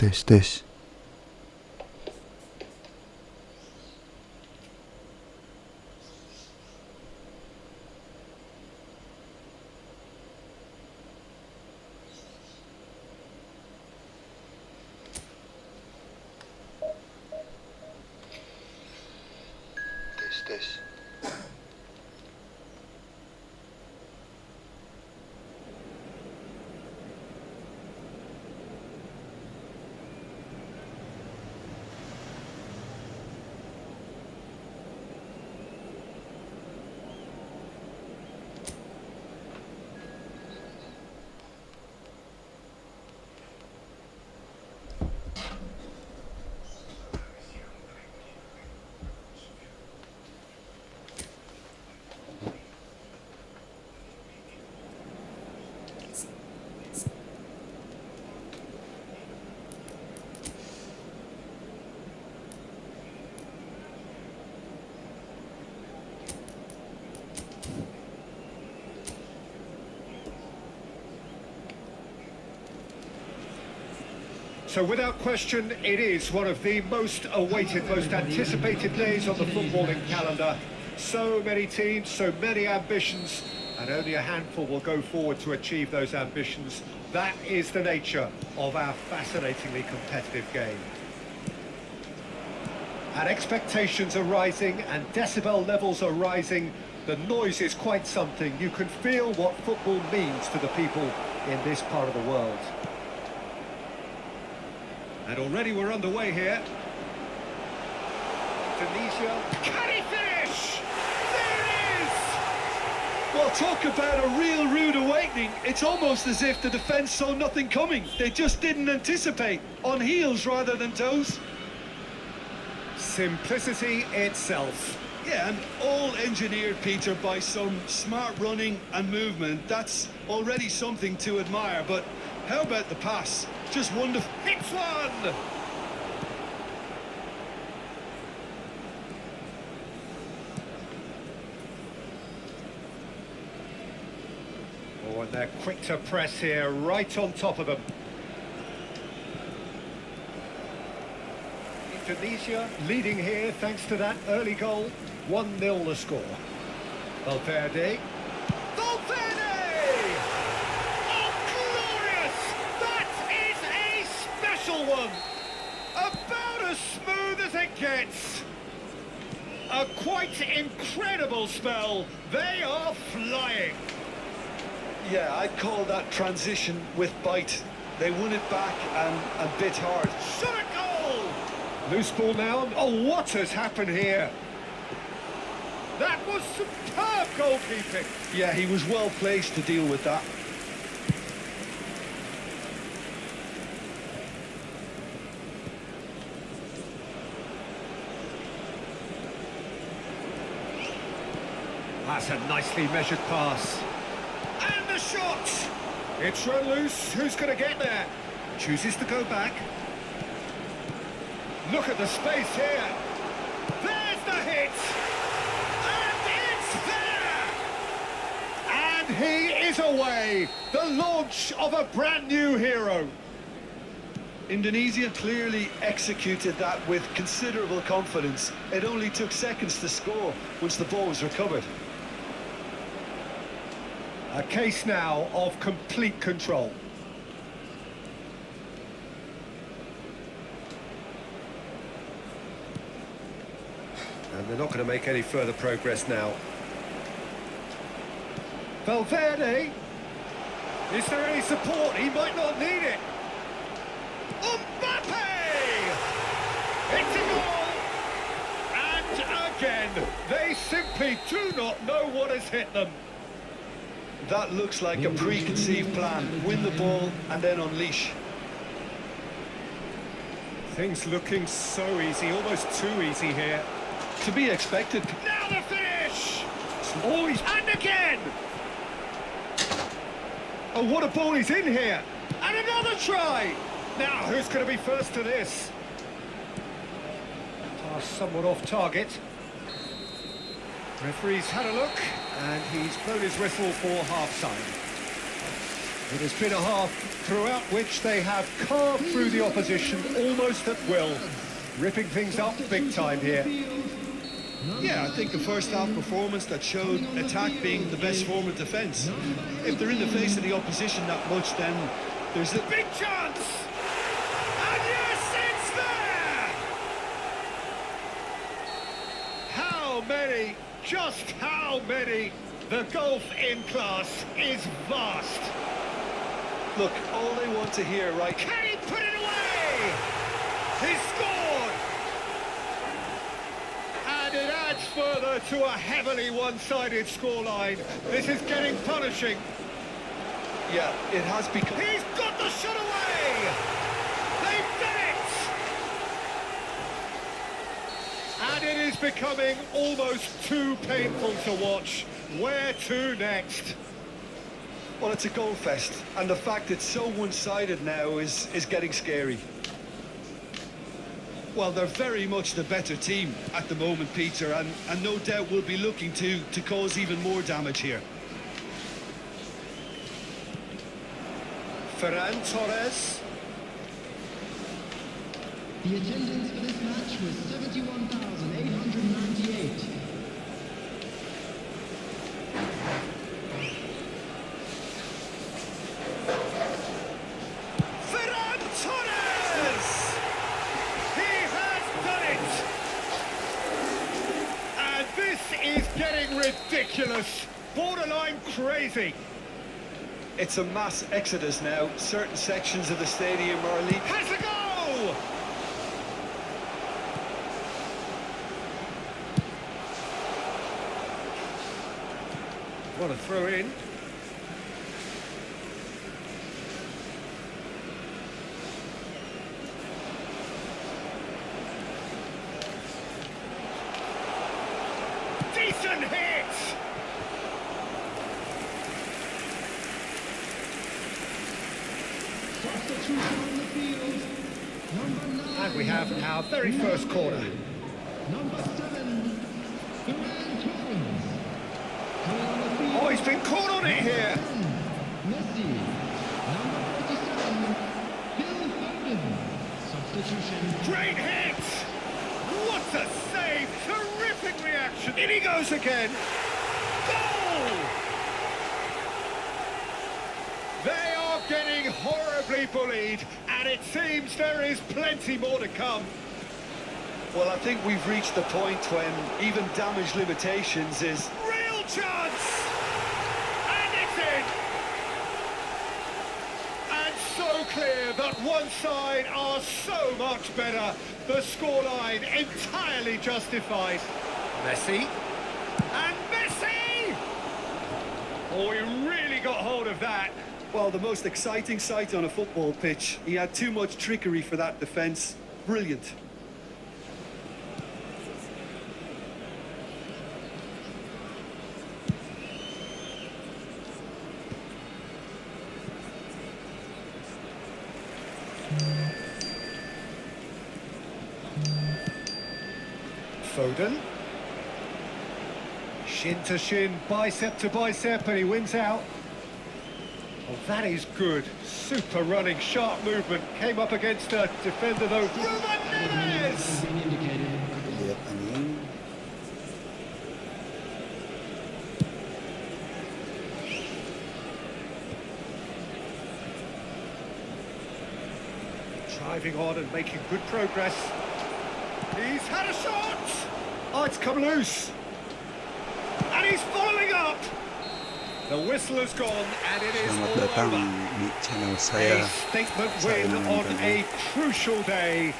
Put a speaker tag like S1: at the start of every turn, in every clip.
S1: Tes, tes. Tes, tes.
S2: So without question, it is one of the most awaited, most anticipated days on the footballing calendar. So many teams, so many ambitions, and only a handful will go forward to achieve those ambitions. That is the nature of our fascinatingly competitive game. And expectations are rising, and decibel levels are rising. The noise is quite something. You can feel what football means to the people in this part of the world. And already we're underway here. Tunisia. Can he finish? There it is!
S3: Well, talk about a real rude awakening. It's almost as if the defence saw nothing coming. They just didn't anticipate. On heels rather than toes.
S2: Simplicity itself.
S3: Yeah, and all engineered, Peter, by some smart running and movement. That's already something to admire. But how about the pass? Just wonderful.
S2: Hits one! Oh, and they're quick to press here, right on top of them. Indonesia leading here thanks to that early goal. 1-0 the score. Valverde. Valverde! Oh, glorious! That is a special one! About as smooth as it gets. A quite incredible spell. They are flying.
S3: Yeah, I'd call that transition with bite. They won it back and bit hard.
S2: Shot a goal! Loose ball now. Oh, what has happened here? That was superb goalkeeping.
S3: Yeah, he was well placed to deal with that.
S2: That's a nicely measured pass. And the shot! It's run loose. Who's going to get there? Chooses to go back. Look at the space here. There's the hit! And it's there! And he is away. The launch of a brand new hero.
S3: Indonesia clearly executed that with considerable confidence. It only took seconds to score once the ball was recovered.
S2: A case now of complete control. And they're not going to make any further progress now. Valverde. Is there any support? He might not need it. Mbappe! It's a goal! And again, they simply do not know what has hit them.
S3: That looks like a preconceived plan. Win the ball and then unleash.
S2: Things looking so easy, almost too easy here.
S3: To be expected.
S2: Now the finish! Oh, and again! Oh, what a ball is in here! And another try! Now, who's going to be first to this? Pass somewhat off target. Referee's had a look, and he's blown his whistle for half-time. It has been a half throughout which they have carved through the opposition almost at will, ripping things up big time here.
S3: Yeah, I think a first-half performance that showed attack being the best form of defence. If they're in the face of the opposition that much, then there's a big chance! And yes, it's there!
S2: How many, just how many? The gulf in class is vast.
S3: Look, all they want to hear, right?
S2: Can he put it away? He scored! And it adds further to a heavily one-sided scoreline. This is getting punishing.
S3: Yeah, it has become...
S2: He's got the shot away! They've done it! And it is becoming almost too painful to watch. Where to next?
S3: Well, it's a goal fest, and the fact it's so one-sided now is getting scary. Well, they're very much the better team at the moment, Peter, and no doubt will be looking to cause even more damage here.
S2: Ferran Torres.
S4: The attendance for this match was 71,898.
S2: Ferran Torres! He has done it! And this is getting ridiculous, borderline crazy.
S3: It's a mass exodus now. Certain sections of the stadium are leaking.
S2: Has a go! What a throw in. Decent hit!
S4: Substitution on the field. Number 9.
S2: And we have our very first corner.
S4: Number 7. Ferran Coming on the field.
S2: Oh, he's been caught on it here.
S4: Messi. Number 47. Phil Foden. Substitution.
S2: Great hit! What a save! Terrific reaction! In he goes again! Goal! They are getting horribly bullied, and it seems there is plenty more to come.
S3: Well, I think we've reached the point when even damage limitations is...
S2: Real chance! And it's in! And so clear that one side are so much better. The scoreline entirely justified. Messi. And Messi! Oh, he really got hold of that.
S3: Well, the most exciting sight on a football pitch. He had too much trickery for that defence. Brilliant.
S2: Foden. Shin to shin, bicep to bicep, and he wins out. Oh, that is good. Super running, sharp movement. Came up against a defender, though. Ruben Neves!
S4: Been indicated.
S1: Lihat anjing.
S2: Driving on and making good progress. He's had a shot! Oh, it's come loose. And he's following up. The whistle has gone, and it is
S1: Selamat
S2: all
S1: datang
S2: over.
S1: di channel saya.
S2: A statement
S1: Saya
S2: win on
S1: menonton.
S2: a crucial day.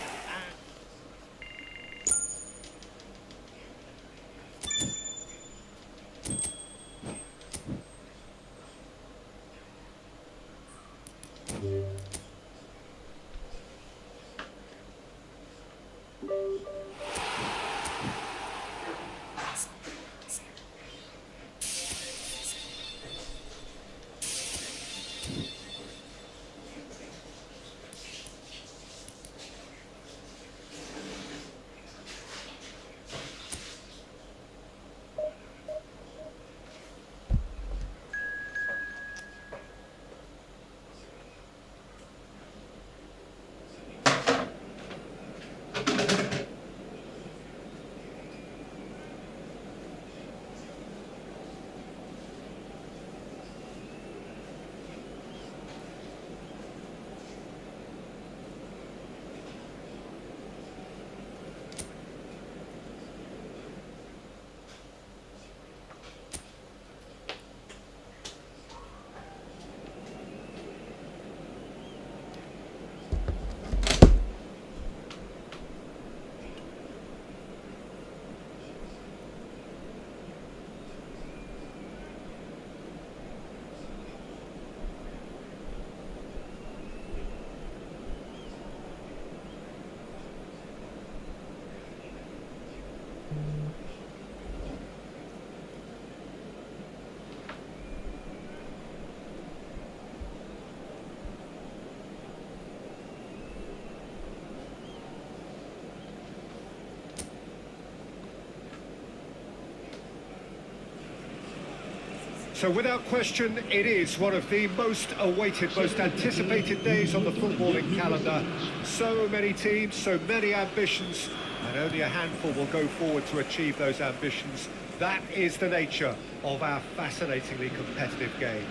S2: So without question, it is one of the most awaited, most anticipated days on the footballing calendar. So many teams, so many ambitions, and only a handful will go forward to achieve those ambitions. That is the nature of our fascinatingly competitive game.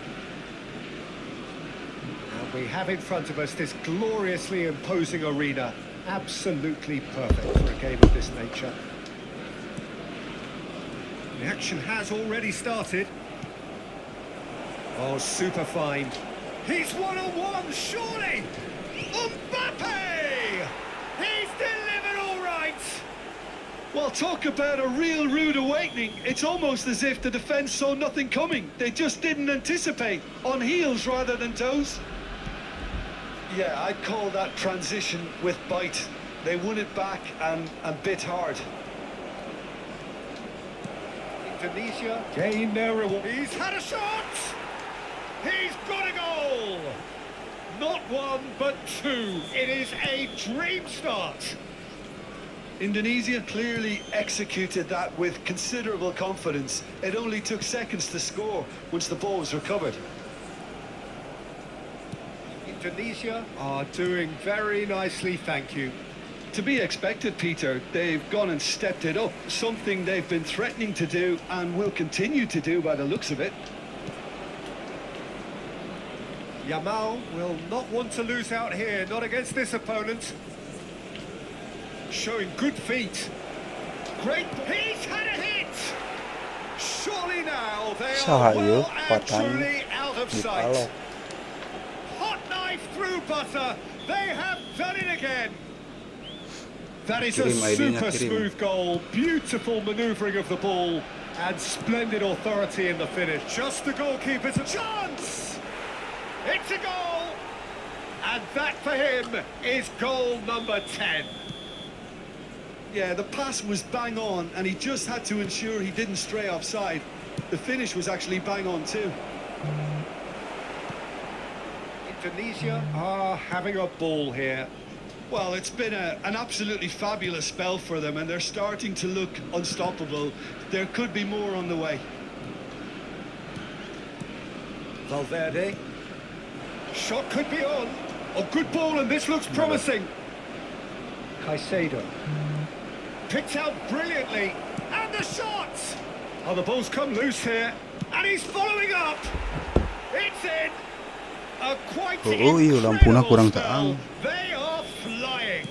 S2: And we have in front of us this gloriously imposing arena, absolutely perfect for a game of this nature. The action has already started. Oh, super fine. He's one-on-one, surely! Mbappe! He's delivered all right!
S3: Well, talk about a real rude awakening. It's almost as if the defence saw nothing coming. They just didn't anticipate. On heels rather than toes. Yeah, I'd call that transition with bite. They won it back and bit hard.
S2: Indonesia gain their reward. He's had a shot! He's got a goal! Not one, but two. It is a dream start.
S3: Indonesia clearly executed that with considerable confidence. It only took seconds to score once the ball was recovered.
S2: Indonesia are doing very nicely, thank you.
S3: To be expected, Peter. They've gone and stepped it up, something they've been threatening to do and will continue to do by the looks of it.
S2: Yamal will not want to lose out here, not against this opponent. Showing good feet. Great, he's had a hit! Surely now they are well and truly out of sight. Hot knife through butter, they have done it again. That is a super smooth goal, beautiful manoeuvring of the ball, and splendid authority in the finish. Just the goalkeeper's a chance! It's a goal! And that for him is goal number 10.
S3: Yeah, the pass was bang on, and he just had to ensure he didn't stray offside. The finish was actually bang on too.
S2: Indonesia are having a ball here.
S3: Well, it's been an absolutely fabulous spell for them, and they're starting to look unstoppable. There could be more on the way.
S2: Valverde. Shot could be on. A good ball, and this looks promising. Caicedo. Picked out brilliantly. And the shot! Oh, the ball's come loose here. And he's following up. It's in. A quite incredible spell. They are flying.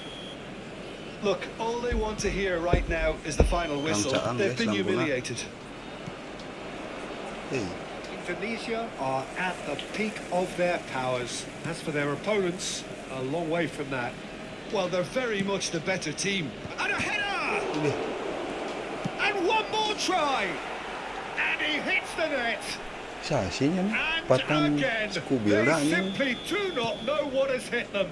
S3: Look, all they want to hear right now is the final whistle. They've been humiliated.
S2: Indonesia are at the peak of their powers. As for their opponents, a long way from that.
S3: Well, they're very much the better team.
S2: And a header! And one more try! And he hits the net! And again, they simply do not know what has hit them.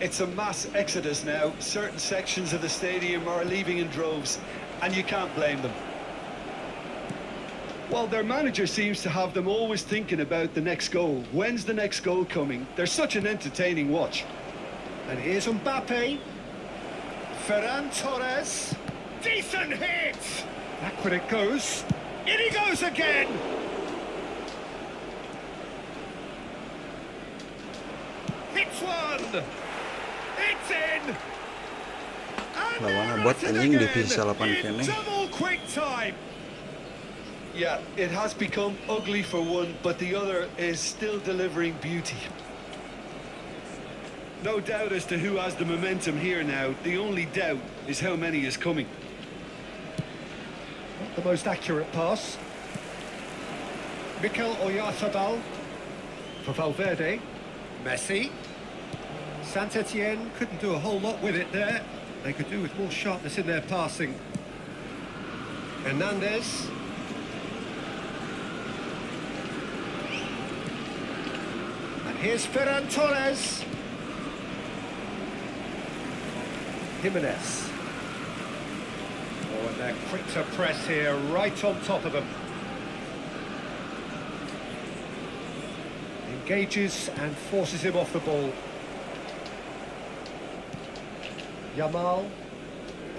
S3: It's a mass exodus now. Certain sections of the stadium are leaving in droves, and you can't blame them. Well, their manager seems to have them always thinking about the next goal. When's the next goal coming? They're such an entertaining watch.
S2: And here's Mbappe. Ferran Torres. Decent hit! Back when it goes. In he goes again! Hits one! It's in!
S1: Lawannya buat anjing divisi 8 kene.
S2: Double quick time!
S3: Yeah, it has become ugly for one, but the other is still delivering beauty. No doubt as to who has the momentum here now. The only doubt is how many is coming.
S2: Not the most accurate pass. Mikel Oyarzabal for Valverde. Messi. Saint-Etienne couldn't do a whole lot with it there. They could do with more sharpness in their passing. Hernandez. And here's Ferran Torres. Jimenez. Oh, and they're quick to press here, right on top of them. Engages and forces him off the ball. Yamal.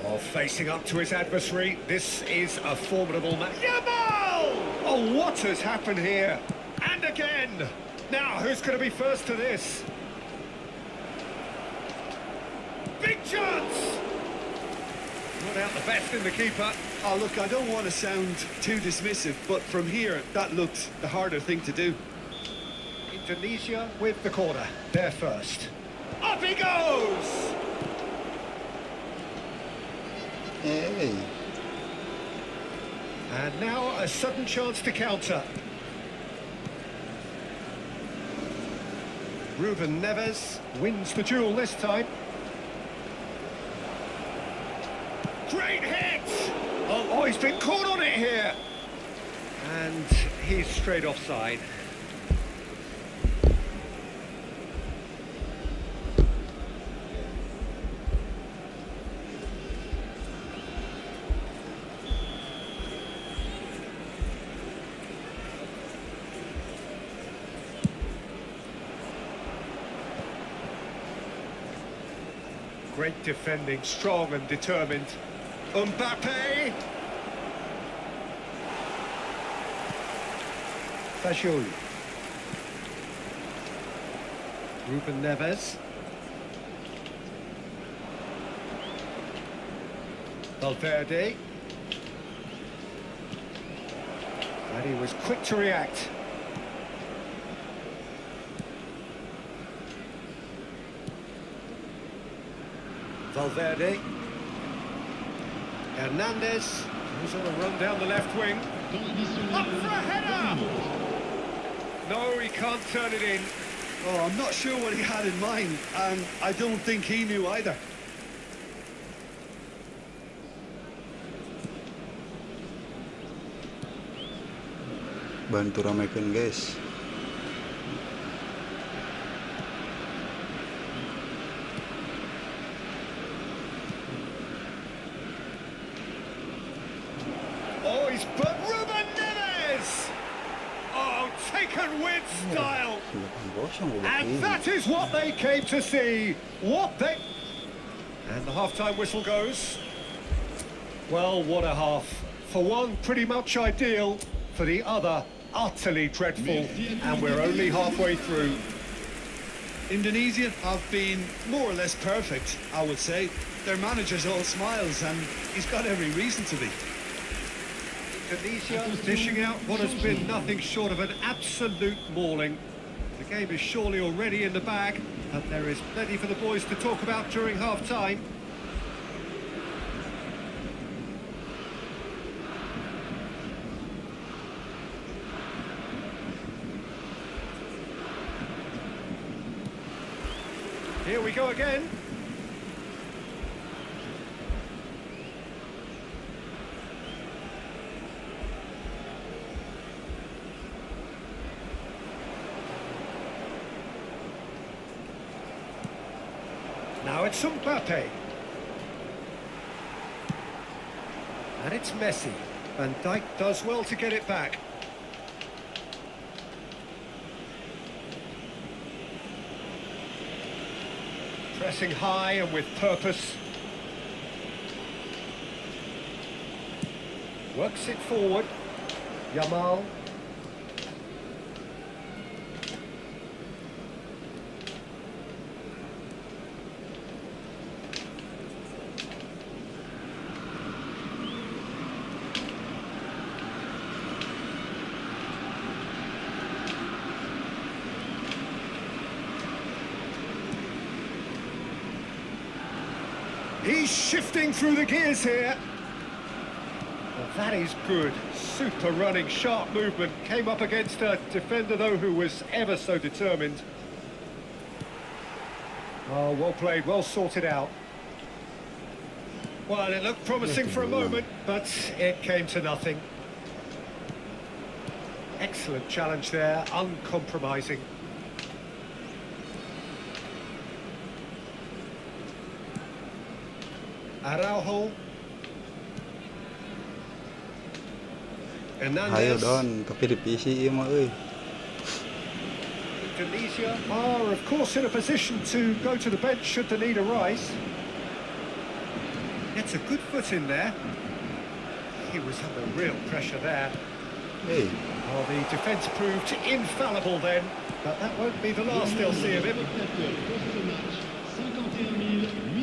S2: Oh, facing up to his adversary. This is a formidable match. Yamal! Oh, what has happened here? And again! Now, who's going to be first to this? Big chance! Not out the best in the keeper.
S3: Oh, look, I don't want to sound too dismissive, but from here, that looked the harder thing to do.
S2: Indonesia with the corner. They're first. Up he goes!
S1: Hey.
S2: And now a sudden chance to counter. Ruben Neves wins the duel this time. Great hit! Oh, he's been caught on it here. And he's straight offside. Great defending, strong and determined. Mbappe! Fajul. Ruben Neves. Valverde. And he was quick to react. Valverde. Hernandez. Who's on a run down the left wing. Up for a header! No, he can't turn it in.
S3: Oh, I'm not sure what he had in mind, and I don't think he knew either.
S1: Bantu ramekan, guys.
S2: Oh, he's but Ruben Neves! Oh, taken with style. And that is what they came to see. And the half-time whistle goes. Well, what a half. For one, pretty much ideal. For the other, utterly dreadful. And we're only halfway through.
S3: Indonesia have been more or less perfect, I would say. Their manager's all smiles, and he's got every reason to be.
S2: Indonesia dishing out what has been nothing short of an absolute mauling. The game is surely already in the bag, but there is plenty for the boys to talk about during half-time. Here we go again. Now it's Mbappe. And it's Messi. Van Dijk does well to get it back. Pressing high and with purpose. Works it forward. Yamal. He's shifting through the gears here. Well, that is good. Super running, sharp movement. Came up against a defender, though, who was ever so determined. Oh, well played, well sorted out. Well, it looked promising for a moment, but it came to nothing. Excellent challenge there, uncompromising. Araujo.
S1: Ayo
S2: Hernandez.
S1: Don, tapi di PC mah euy.
S2: Indonesia are, of course, in a position to go to the bench should the need arise. Gets a good foot in there. He was under real pressure there.
S1: Hey,
S2: Well, the defence proved infallible then, but that won't be the last they'll see of him.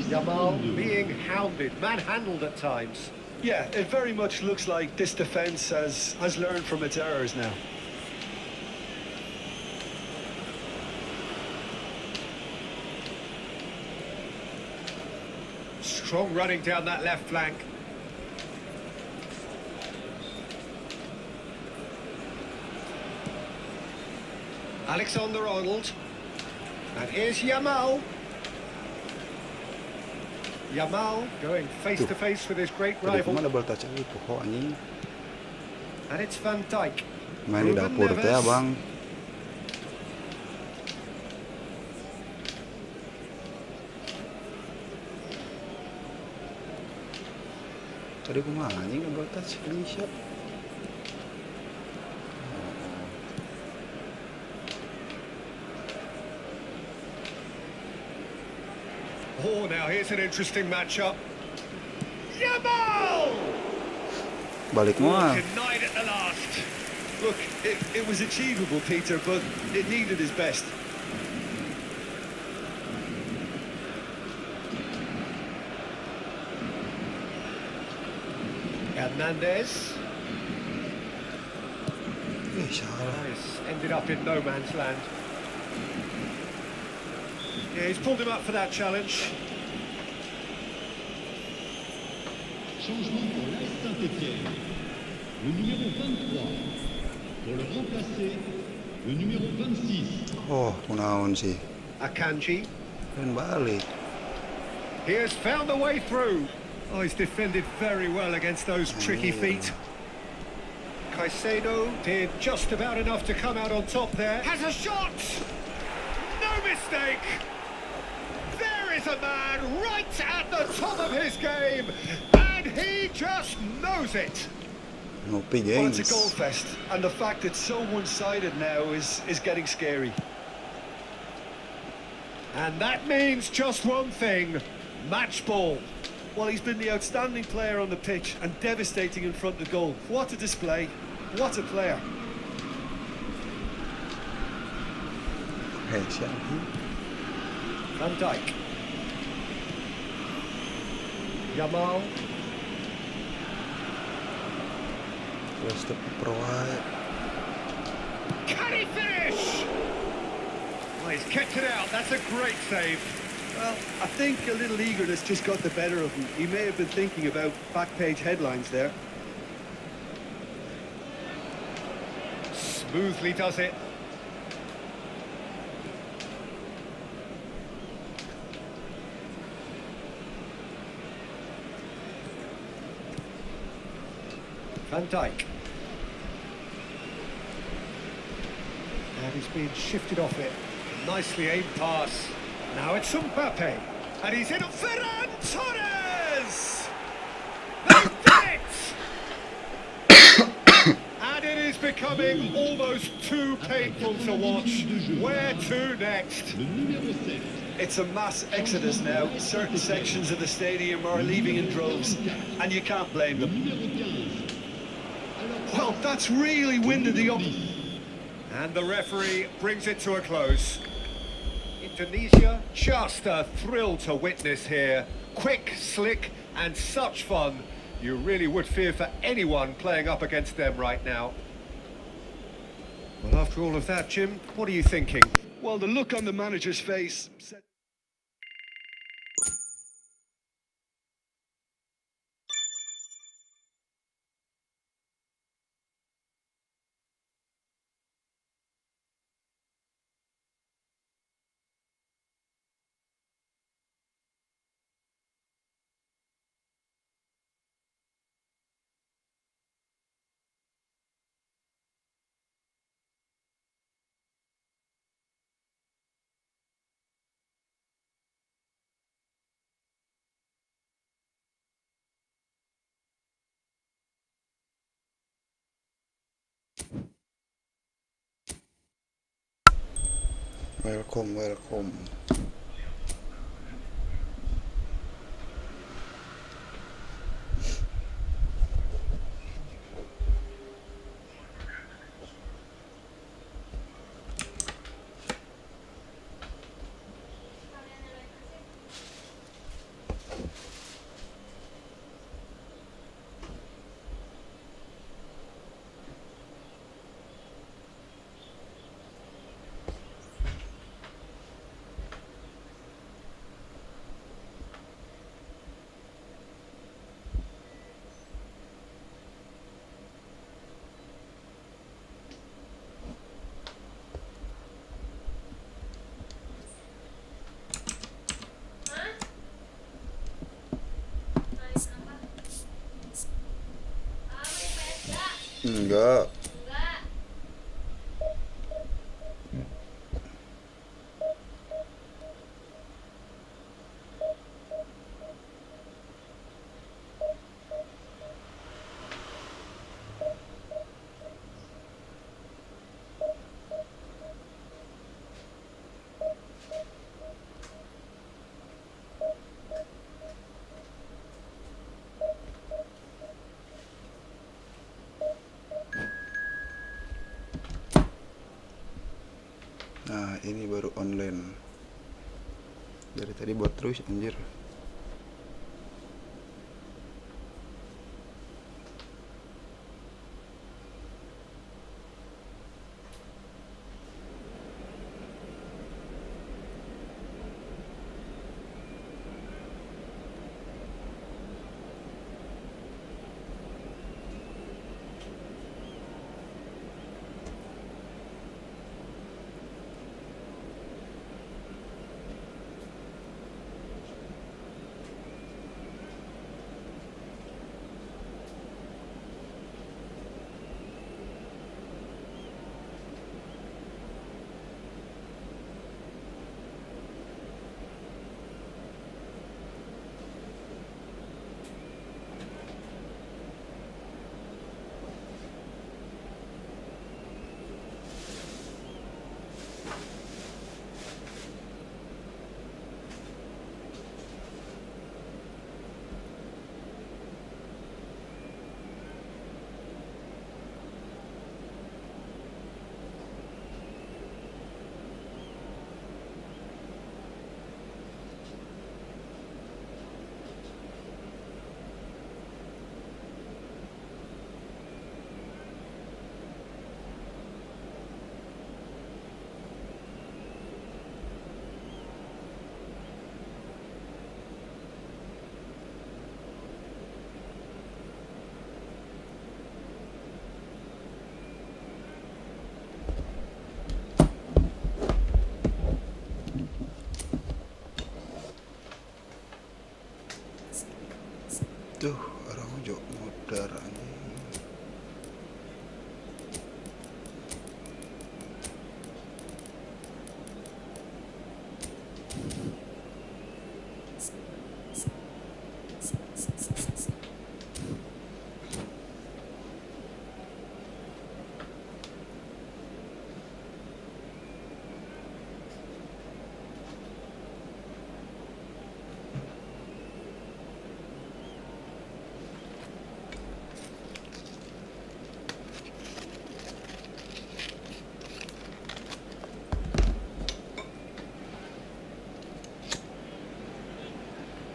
S2: Yamal being hounded, manhandled at times.
S3: Yeah, it very much looks like this defence has learned from its errors now.
S2: Strong running down that left flank. Alexander-Arnold. And here's Yamal. Yamal going face to face with his great
S1: tadi
S2: rival.
S1: kemana bal touch itu kok anjing?
S2: And it's Van Dijk.
S1: Main di
S2: Ruben
S1: dapur teh
S2: Neves.
S1: abang. Tadi kumaha anjing bal touch Indonesia.
S2: Oh, now here's an interesting matchup. Yamal!
S1: Balik
S2: Oh,
S1: mual.
S2: denied at the last.
S3: Look, it was achievable, Peter, but it needed his best.
S2: Hernandez.
S1: Salah.
S2: Nice. Ended up in no man's land. Yeah, he's pulled him up for that challenge.
S4: Changement pour l'AS Saint-Étienne. Le numéro 23. Pour le remplacer, le numéro 26.
S1: Oh, kunaon sih.
S2: Akanji.
S1: Kan balik.
S2: He has found the way through. Oh, he's defended very well against those tricky feet. Caicedo did just about enough to come out on top there. Has a shot! No mistake! There is a man right at the top of his game, and he just knows it.
S1: No big
S3: Well,
S1: games.
S3: it's a goal fest, and the fact it's so one-sided now is getting scary.
S2: And that means just one thing, match ball.
S3: Well, he's been the outstanding player on the pitch and devastating in front of goal. What a display. What a player.
S1: Hey, siapa?
S2: Van Dijk. Yamal.
S1: Terus tepi perwai.
S2: Can he finish? Well, he's kept it out. That's a great save.
S3: Well, I think a little eagerness just got the better of him. He may have been thinking about back-page headlines there.
S2: Smoothly does it. Van Dijk. And he's been shifted off it. Nicely aimed pass. Now it's Mbappe. And he's in. Ferran Torres! They did it! And it is becoming almost too painful to watch. Where to next?
S4: Le numéro 7.
S3: It's a mass exodus now. Certain sections of the stadium are leaving in droves, and you can't blame
S4: Le
S3: them.
S4: numéro 15.
S3: Well, that's really winded the up.
S2: And the referee brings it to a close. Indonesia, just a thrill to witness here. Quick, slick, and such fun. You really would fear for anyone playing up against them right now. Well, after all of that, Jim, what are you thinking?
S3: Well, the look on the manager's face said...
S1: Welcome, welcome. Enggak. Nah, ini baru online. Dari tadi buat terus anjir. Tuh, orang jok modar anjing.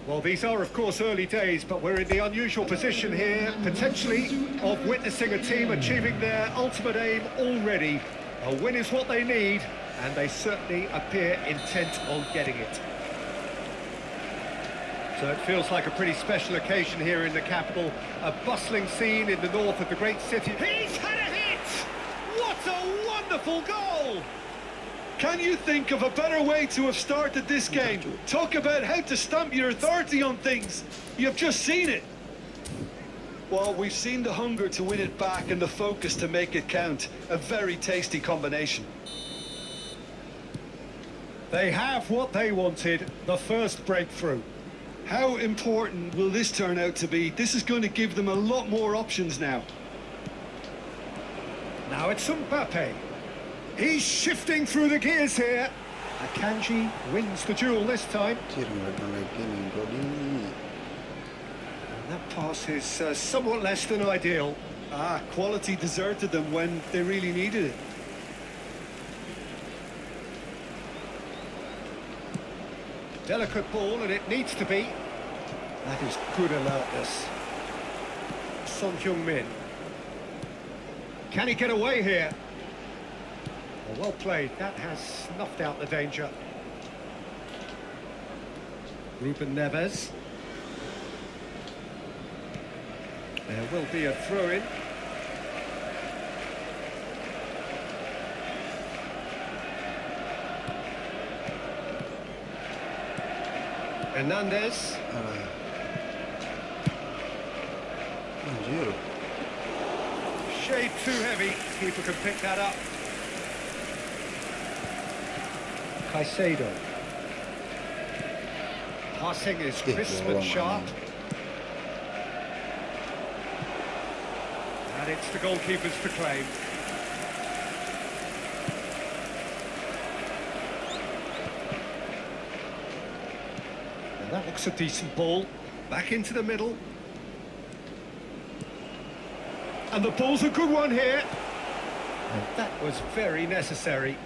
S2: Well, these are, of course, early days, but we're in the unusual position here, potentially, of witnessing a team achieving their ultimate aim already. A win is what they need, and they certainly appear intent on getting it. So it feels like a pretty special occasion here in the capital, a bustling scene in the north of the great city. He's had a hit! What a wonderful goal!
S3: Can you think of a better way to have started this game? Talk about how to stamp your authority on things. You've just seen it. Well, we've seen the hunger to win it back and the focus to make it count. A very tasty combination.
S2: They have what they wanted, the first breakthrough.
S3: How important will this turn out to be? This is going to give them a lot more options now.
S2: Now it's Mbappe. He's shifting through the gears here. Akanji wins the duel this time.
S1: Anjir, nggak ada lagi nih Brody.
S2: And that pass is somewhat less than ideal.
S3: Quality deserted them when they really needed it.
S2: Delicate ball, and it needs to be. That is good alertness. Son Heung-min. Can he get away here? Well played. That has snuffed out the danger. Ruben Neves. There will be a throw-in. Hernandez.
S1: Anjir.
S2: shade too heavy. Keeper can pick that up. Caicedo. Passing is crisp and sharp. And it's the goalkeeper's to claim. And that looks a decent ball. Back into the middle. And the ball's a good one here. And that was very necessary.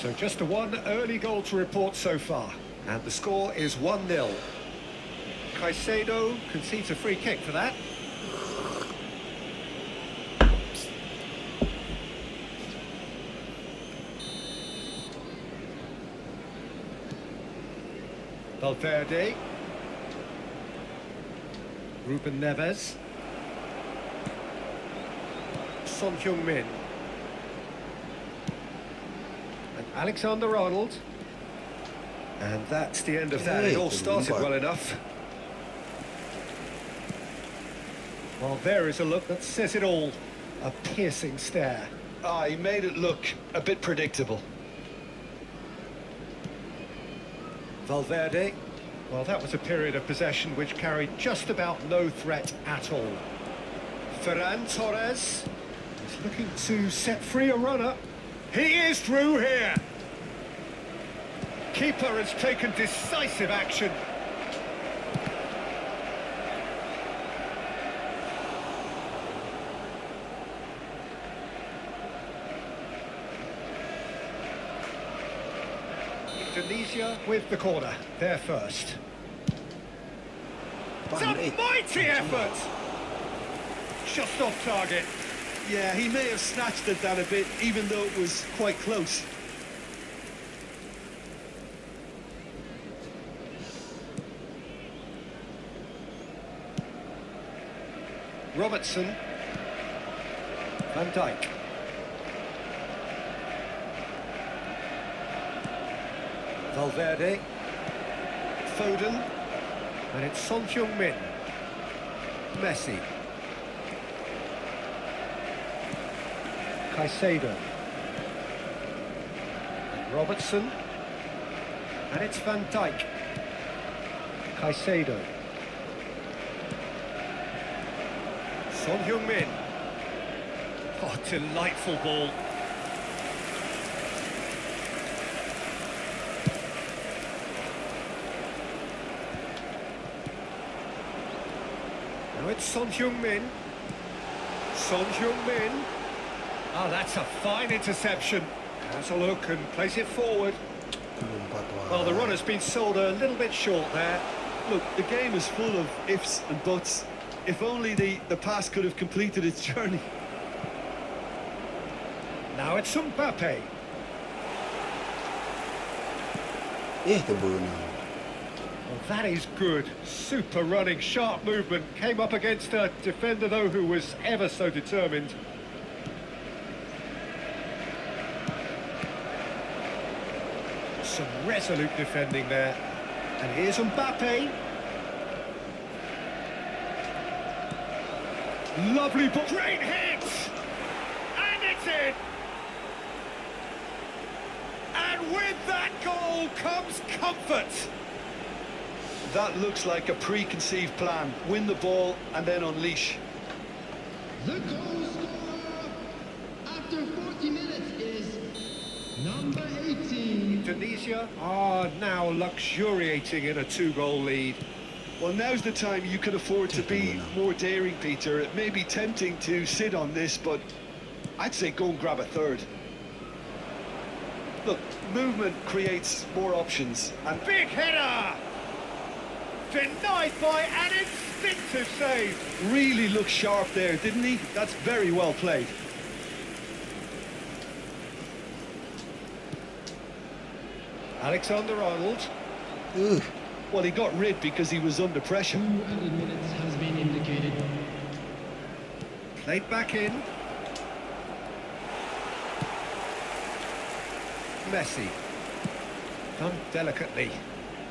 S2: So just a one early goal to report so far. And the score is 1-0. Caicedo concedes a free kick for that. Valverde. Ruben Neves. Son Heung-min. And Alexander-Arnold. And that's the end of that. It all started well enough. Well, there is a look that says it all. A piercing stare.
S3: Ah, he made it look a bit predictable.
S2: Valverde. Well, that was a period of possession which carried just about no threat at all. Ferran Torres is looking to set free a runner. He is through here. Keeper has taken decisive action. Indonesia with the corner. They're first. It's a mighty effort! Just off target.
S3: Yeah, he may have snatched it down a bit, even though it was quite close.
S2: Robertson. Van Dijk. Valverde. Foden. And it's Son Heung-min. Messi. Caicedo. And Robertson. And it's Van Dijk. Caicedo. Son Heung-min. Oh, delightful ball. Now it's Son Heung-min. Son Heung-min. Oh, that's a fine interception. Has a look and plays it forward. Well, the runner's been sold a little bit short there.
S3: Look, the game is full of ifs and buts. If only the pass could have completed its journey.
S2: Now it's Mbappe. Well, that is good. Super running, sharp movement. Came up against a defender, though, who was ever so determined. Some resolute defending there. And here's Mbappe. Lovely ball. Great hit! And it's in! And with that goal comes comfort.
S3: That looks like a preconceived plan. Win the ball and then unleash.
S4: The goal scorer after 40 minutes is number 18.
S2: Indonesia are now luxuriating in a 2-goal lead.
S3: Well, now's the time you can afford to be more daring, Peter. It may be tempting to sit on this, but I'd say go and grab a third. Look, movement creates more options. And
S2: Big header! Denied by an instinctive save.
S3: really looked sharp there, didn't he? That's very well played.
S2: Alexander-Arnold.
S3: Well, he got rid because he was under pressure.
S4: 2 added minutes has been indicated.
S2: Played back in. Messi. Done delicately.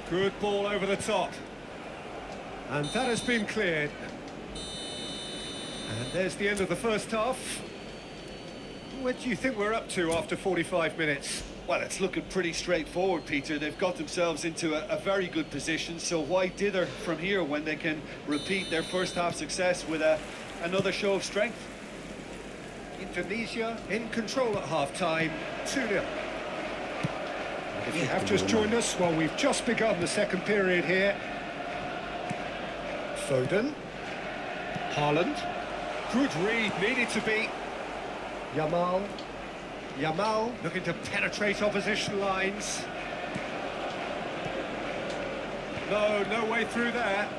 S2: Good ball over the top. And that has been cleared. And there's the end of the first half. Where do you think we're up to after 45 minutes?
S3: Well, it's looking pretty straightforward, Peter. They've got themselves into a very good position, so why dither from here when they can repeat their first half success with another show of strength?
S2: Indonesia in control at half-time, 2-0. If you have just joined us, well, we've just begun the second period here. Foden. Haaland. Good read, needed to be. Yamal looking to penetrate opposition lines. No way through there.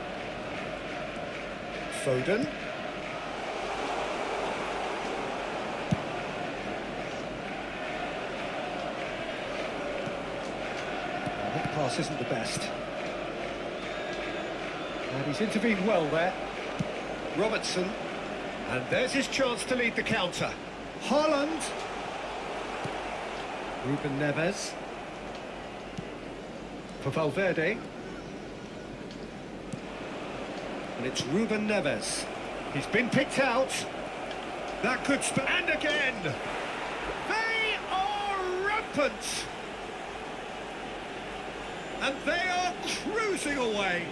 S2: Foden. That pass isn't the best. And he's intervened well there. Robertson. And there's his chance to lead the counter. Haaland. Ruben Neves. For Valverde. And it's Ruben Neves. He's been picked out. That could and again. They are rampant. And they are cruising away.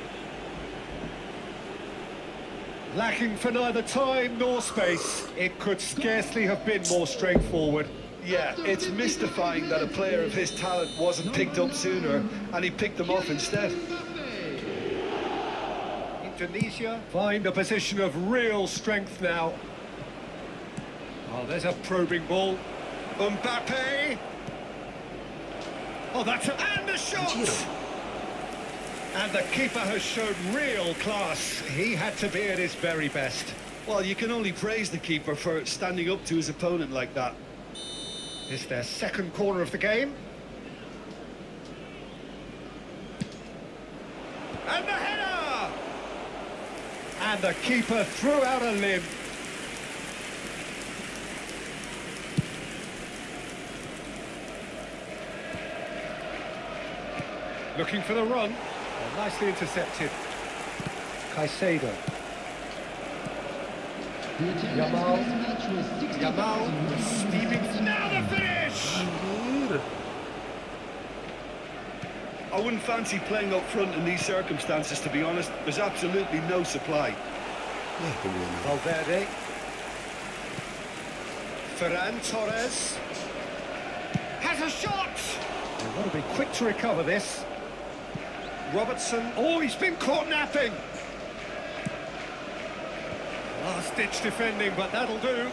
S2: Lacking for neither time nor space. It could scarcely have been more straightforward.
S3: Yeah, it's mystifying that a player of his talent wasn't picked up sooner, and he picked them off instead.
S2: Indonesia find a position of real strength now. Oh, there's a probing ball. Mbappe. Oh, and the shot! And the keeper has shown real class. He had to be at his very best.
S3: Well, you can only praise the keeper for standing up to his opponent like that.
S2: It's their second corner of the game. And the header! And the keeper threw out a limb. Looking for the run. Oh, nicely intercepted. Caicedo. Yamal steaming. Now the finish!
S3: I wouldn't fancy playing up front in these circumstances, to be honest. There's absolutely no supply.
S2: Valverde. Ferran Torres. Has a shot! They've got to be quick to recover this. Robertson. Oh, he's been caught napping. Last-ditch defending, but that'll do.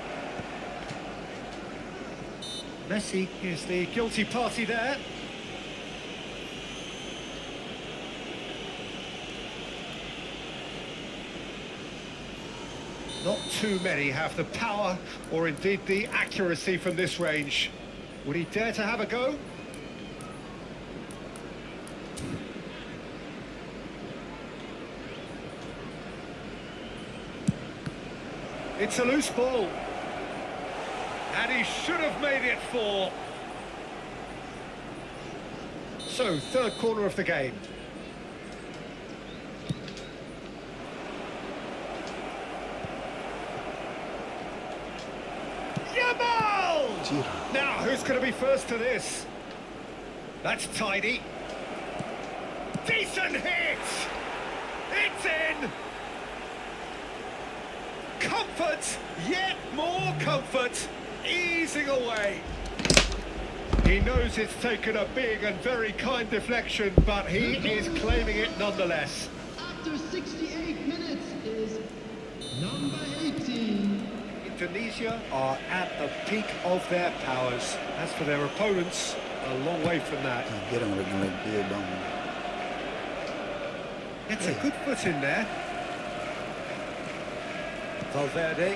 S2: Messi is the guilty party there. Not too many have the power or indeed the accuracy from this range. Would he dare to have a go? It's a loose ball. And he should have made it 4. So, third corner of the game. Yamal! Now, who's going to be first to this? That's tidy. Decent hit! It's in! Comfort, yet more comfort, easing away. He knows it's taken a big and very kind deflection, but he is claiming it nonetheless.
S4: After 68 minutes is number 18.
S2: Indonesia are at the peak of their powers. As for their opponents, a long way from that. It's a good foot in there. Valverde.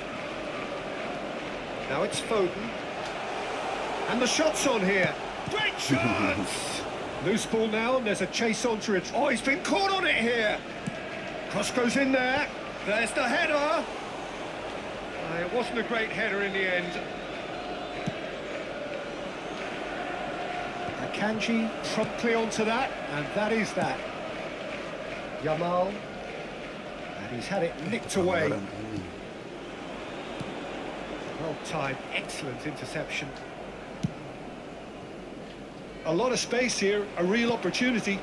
S2: Now it's Foden. And the shot's on here. Great chance! Loose ball now, and there's a chase onto it. Oh, he's been caught on it here. Cross goes in there. There's the header. It wasn't a great header in the end. Akanji promptly onto that, and that is that. Yamal. And he's had it nicked away.
S1: Pelanggaran ini.
S2: Well timed, excellent interception. A lot of space here, a real opportunity.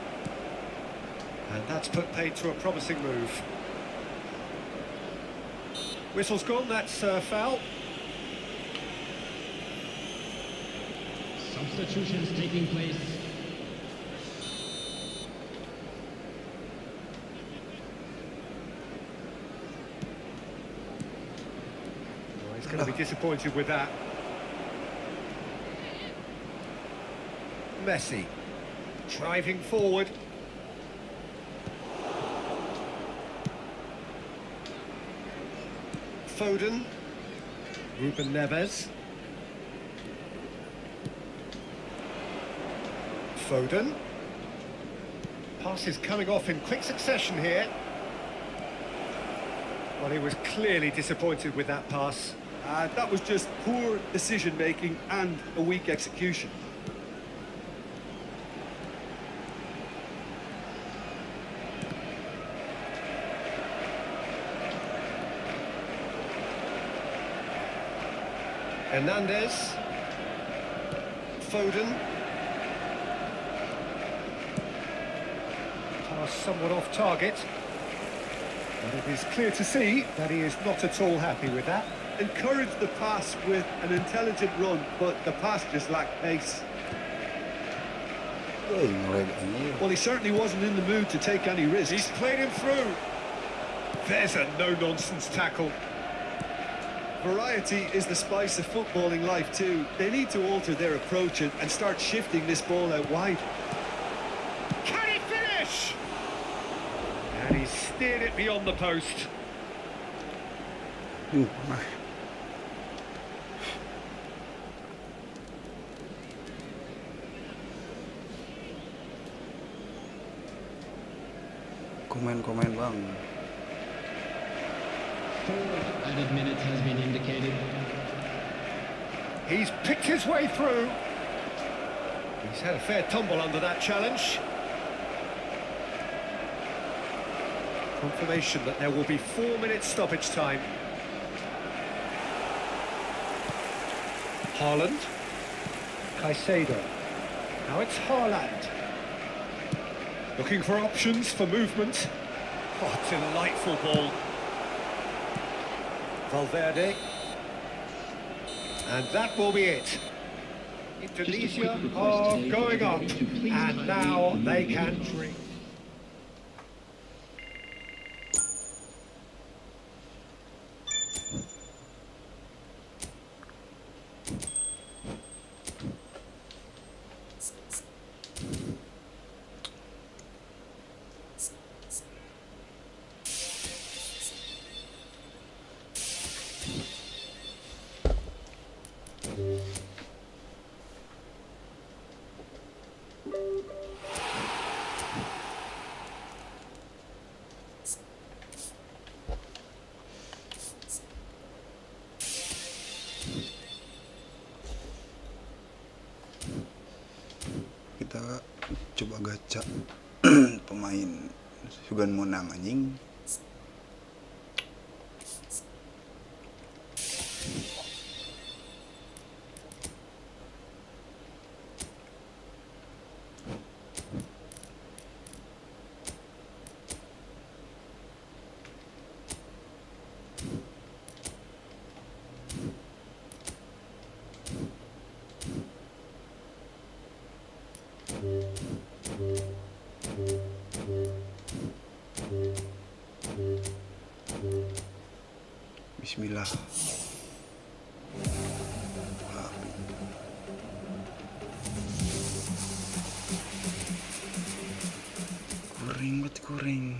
S2: And that's put paid to a promising move. Whistle's gone, that's foul.
S4: Substitutions taking place.
S2: Well, he's going to be disappointed with that. Messi, driving forward. Foden, Ruben Neves. Foden. Pass is coming off in quick succession here. Well, he was clearly disappointed with that pass.
S3: That was just poor decision-making and a weak execution.
S2: Hernandez. Foden. Pass somewhat off target. But it is clear to see that he is not at all happy with that.
S3: Encouraged the pass with an intelligent run, but the pass just lacked pace.
S1: Ngelag ini.
S3: Well, he certainly wasn't in the mood to take any risks.
S2: He's played him through. There's a no-nonsense tackle.
S3: Variety is the spice of footballing life too. They need to alter their approach and start shifting this ball out wide.
S2: Can he finish? And he's steered it beyond the post.
S1: Komen-komen bang.
S4: 4 added minutes has been indicated.
S2: He's picked his way through. He's had a fair tumble under that challenge. Confirmation that there will be 4 minutes stoppage time. Haaland. Caicedo. Now it's Haaland. Looking for options for movement. Oh, delightful ball. Valverde. And that will be it. Indonesia are going up, and now they can drink.
S1: Kita coba gacha pemain Sugan Monang anjing. Bismillah. Kuring banget kuring.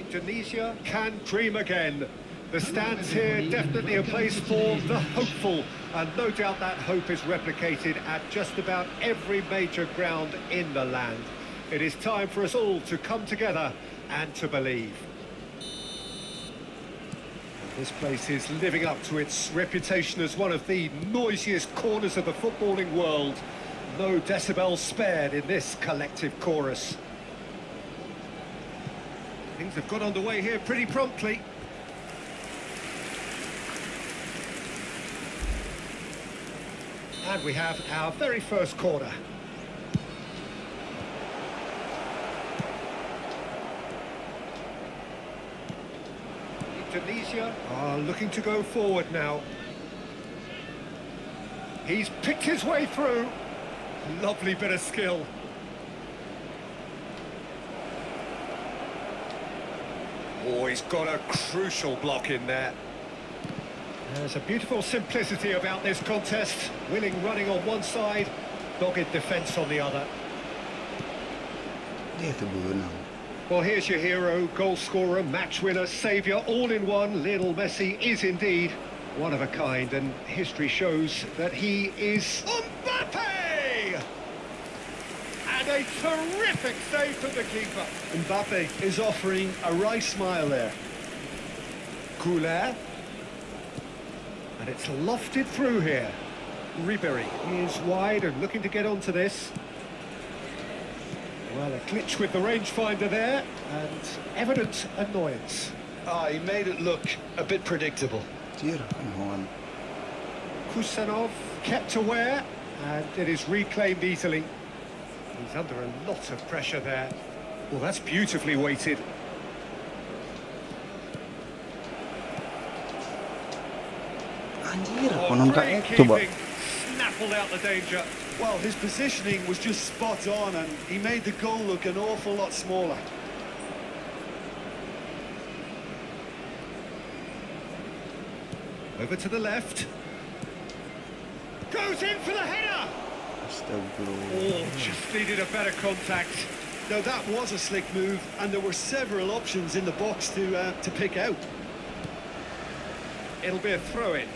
S2: Tunisia can dream again. The stands here definitely a place for the hopeful, and no doubt that hope is replicated at just about every major ground in the land. It is time for us all to come together and to believe. This place is living up to its reputation as one of the noisiest corners of the footballing world. No decibels spared in this collective chorus. Things have got underway here pretty promptly. And we have our very first corner. Tunisia are looking to go forward now. He's picked his way through. Lovely bit of skill. Oh, he's got a crucial block in there. There's a beautiful simplicity about this contest. Willing running on one side, dogged defence on the other.
S1: Dia terbenam.
S2: Well, here's your hero, goal scorer, match winner, saviour, all in one. Lionel Messi is indeed one of a kind, and history shows that he is Mbappe! And a terrific save from the keeper.
S3: Mbappe is offering a right smile there.
S2: Couler. And it's lofted through here. Ribéry is wide and looking to get onto this. Well, a glitch with the rangefinder there, and evident annoyance.
S3: Ah, he made it look a bit predictable.
S1: Tira, gewoon.
S2: Kusanov kept aware, and it is reclaimed easily. He's under a lot of pressure there. Well, that's beautifully weighted.
S1: Anjir,
S2: Oh,
S1: konon
S2: great
S1: kaek coba.
S2: keeping. Snaffled out the danger.
S3: Well, his positioning was just spot on, and he made the goal look an awful lot smaller.
S2: Over to the left. Goes in for the header!
S1: Astagfirullah.
S2: Oh, just needed a better contact.
S3: Now, that was a slick move, and there were several options in the box to pick out.
S2: It'll be a throw-in.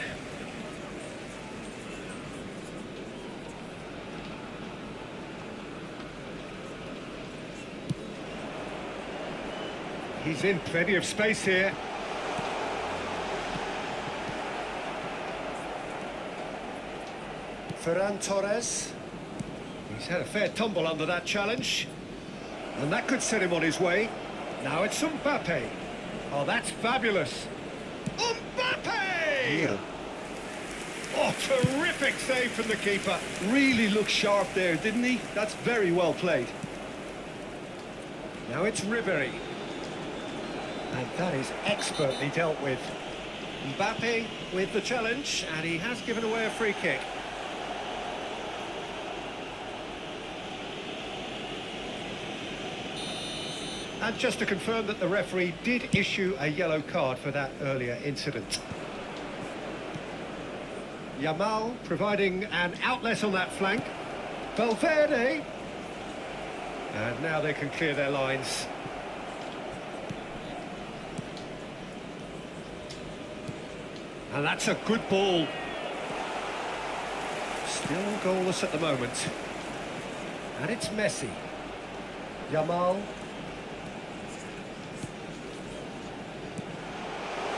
S2: He's in plenty of space here. Ferran Torres. He's had a fair tumble under that challenge. And that could set him on his way. Now it's Mbappe. Oh, that's fabulous. Mbappe!
S1: Hier.
S2: Oh, terrific save from the keeper.
S3: Really looked sharp there, didn't he? That's very well played.
S2: Now it's Ribéry. And that is expertly dealt with. Mbappe with the challenge, and he has given away a free kick. And just to confirm that the referee did issue a yellow card for that earlier incident. Yamal providing an outlet on that flank. Valverde. And now they can clear their lines. And that's a good ball. Still goalless at the moment. And it's Messi. Yamal.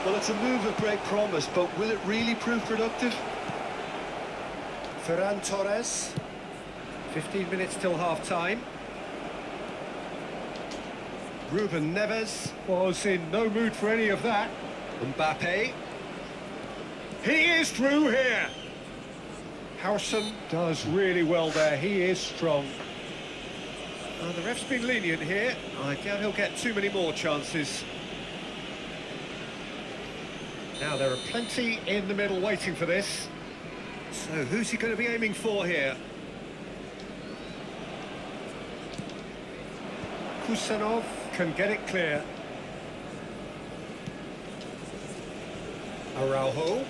S3: Well, it's a move of great promise, but will it really prove productive?
S2: Ferran Torres. 15 minutes till half-time. Ruben Neves was in no mood for any of that. Mbappe. He is through here. Howson does really well there. He is strong. The ref's been lenient here. I doubt he'll get too many more chances. Now, there are plenty in the middle waiting for this. So, who's he going to be aiming for here? Kusanov can get it clear. Araujo.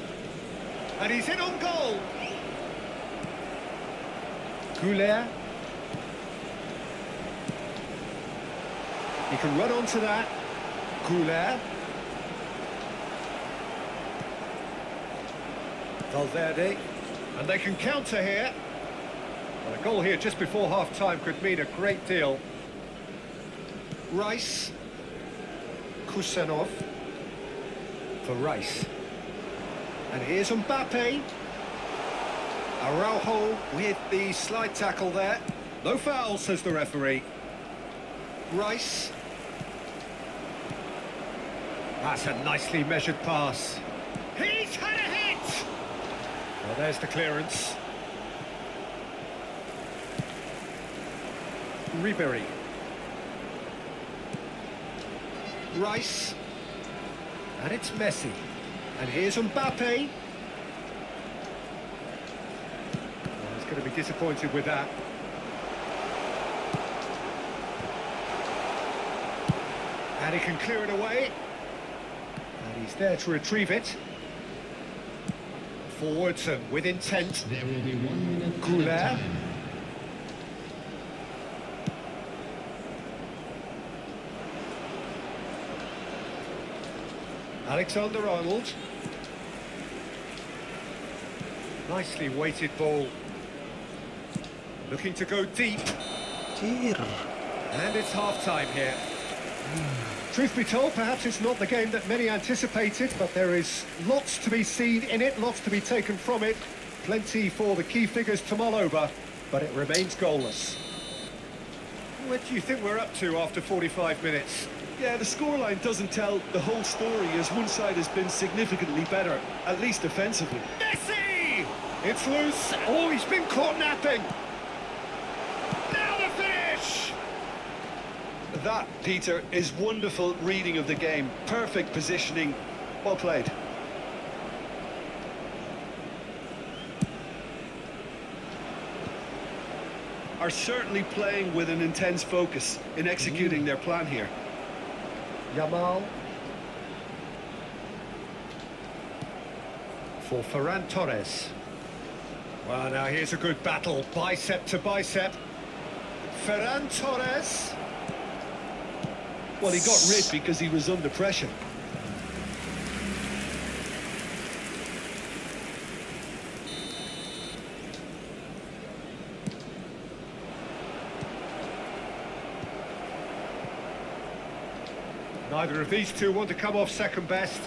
S2: And he's in on goal. Couler. He can run onto that. Goulet. Valverde. And they can counter here. Well, a goal here just before half-time could mean a great deal. Rice. Kusanov. For Rice. And here's Mbappe. Araujo with the slide tackle there. No foul, says the referee. Rice. That's a nicely measured pass. He's had a hit! Well, there's the clearance. Ribery. Rice. And it's Messi. And here's Mbappe. Well, he's going to be disappointed with that. And he can clear it away. And he's there to retrieve it. Forwards and with intent.
S4: There will be 1 minute.
S2: Goulet. Alexander-Arnold. Nicely weighted ball. Looking to go deep.
S1: Cheer.
S2: And it's half-time here. Truth be told, perhaps it's not the game that many anticipated, but there is lots to be seen in it, lots to be taken from it. Plenty for the key figures to mull over, but it remains goalless. What do you think we're up to after 45 minutes?
S3: Yeah, the scoreline doesn't tell the whole story, as one side has been significantly better, at least defensively.
S2: Messi! It's loose. Oh, he's been caught napping. Now the finish!
S3: That, Peter, is wonderful reading of the game. Perfect positioning. Well played. Are certainly playing with an intense focus in executing their plan here.
S2: Yamal. For Ferran Torres. Well, now here's a good battle, bicep to bicep. Ferran Torres.
S3: Well, he got rid because he was under pressure.
S2: Neither of these two want to come off second best.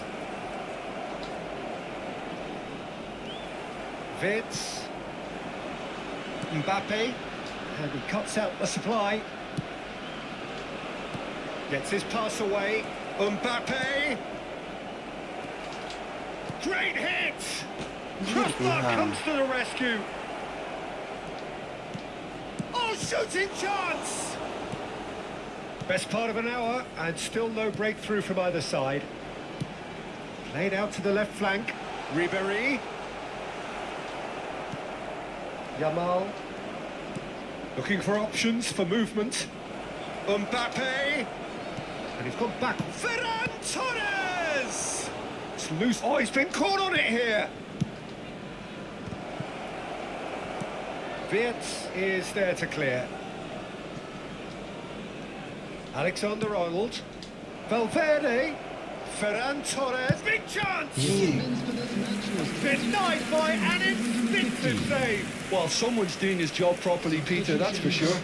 S2: Vitz. Mbappe. And he cuts out the supply. Gets his pass away. Mbappe. Great hit! Crossbar comes to the rescue. Oh, shooting chance! Best part of an hour, and still no breakthrough from either side. Played out to the left flank. Ribery. Yamal. Looking for options for movement. Mbappe. And he's gone back. Ferran Torres! It's loose. Oh, he's been caught on it here. Wirtz is there to clear. Alexander-Arnold. Valverde. Ferran Torres. Big chance! Denied by an instinctive save.
S3: Well, someone's doing his job properly, Peter, that's for sure.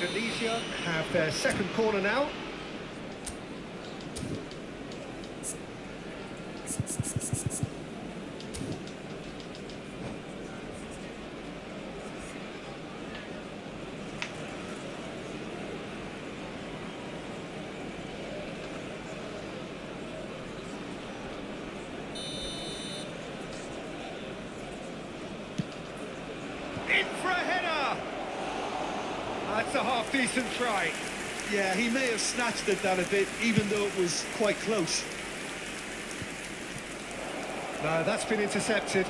S2: Indonesia have their second corner now. In for a header! That's a half-decent try.
S3: Yeah, he may have snatched at that a bit, even though it was quite close.
S2: No, that's been intercepted.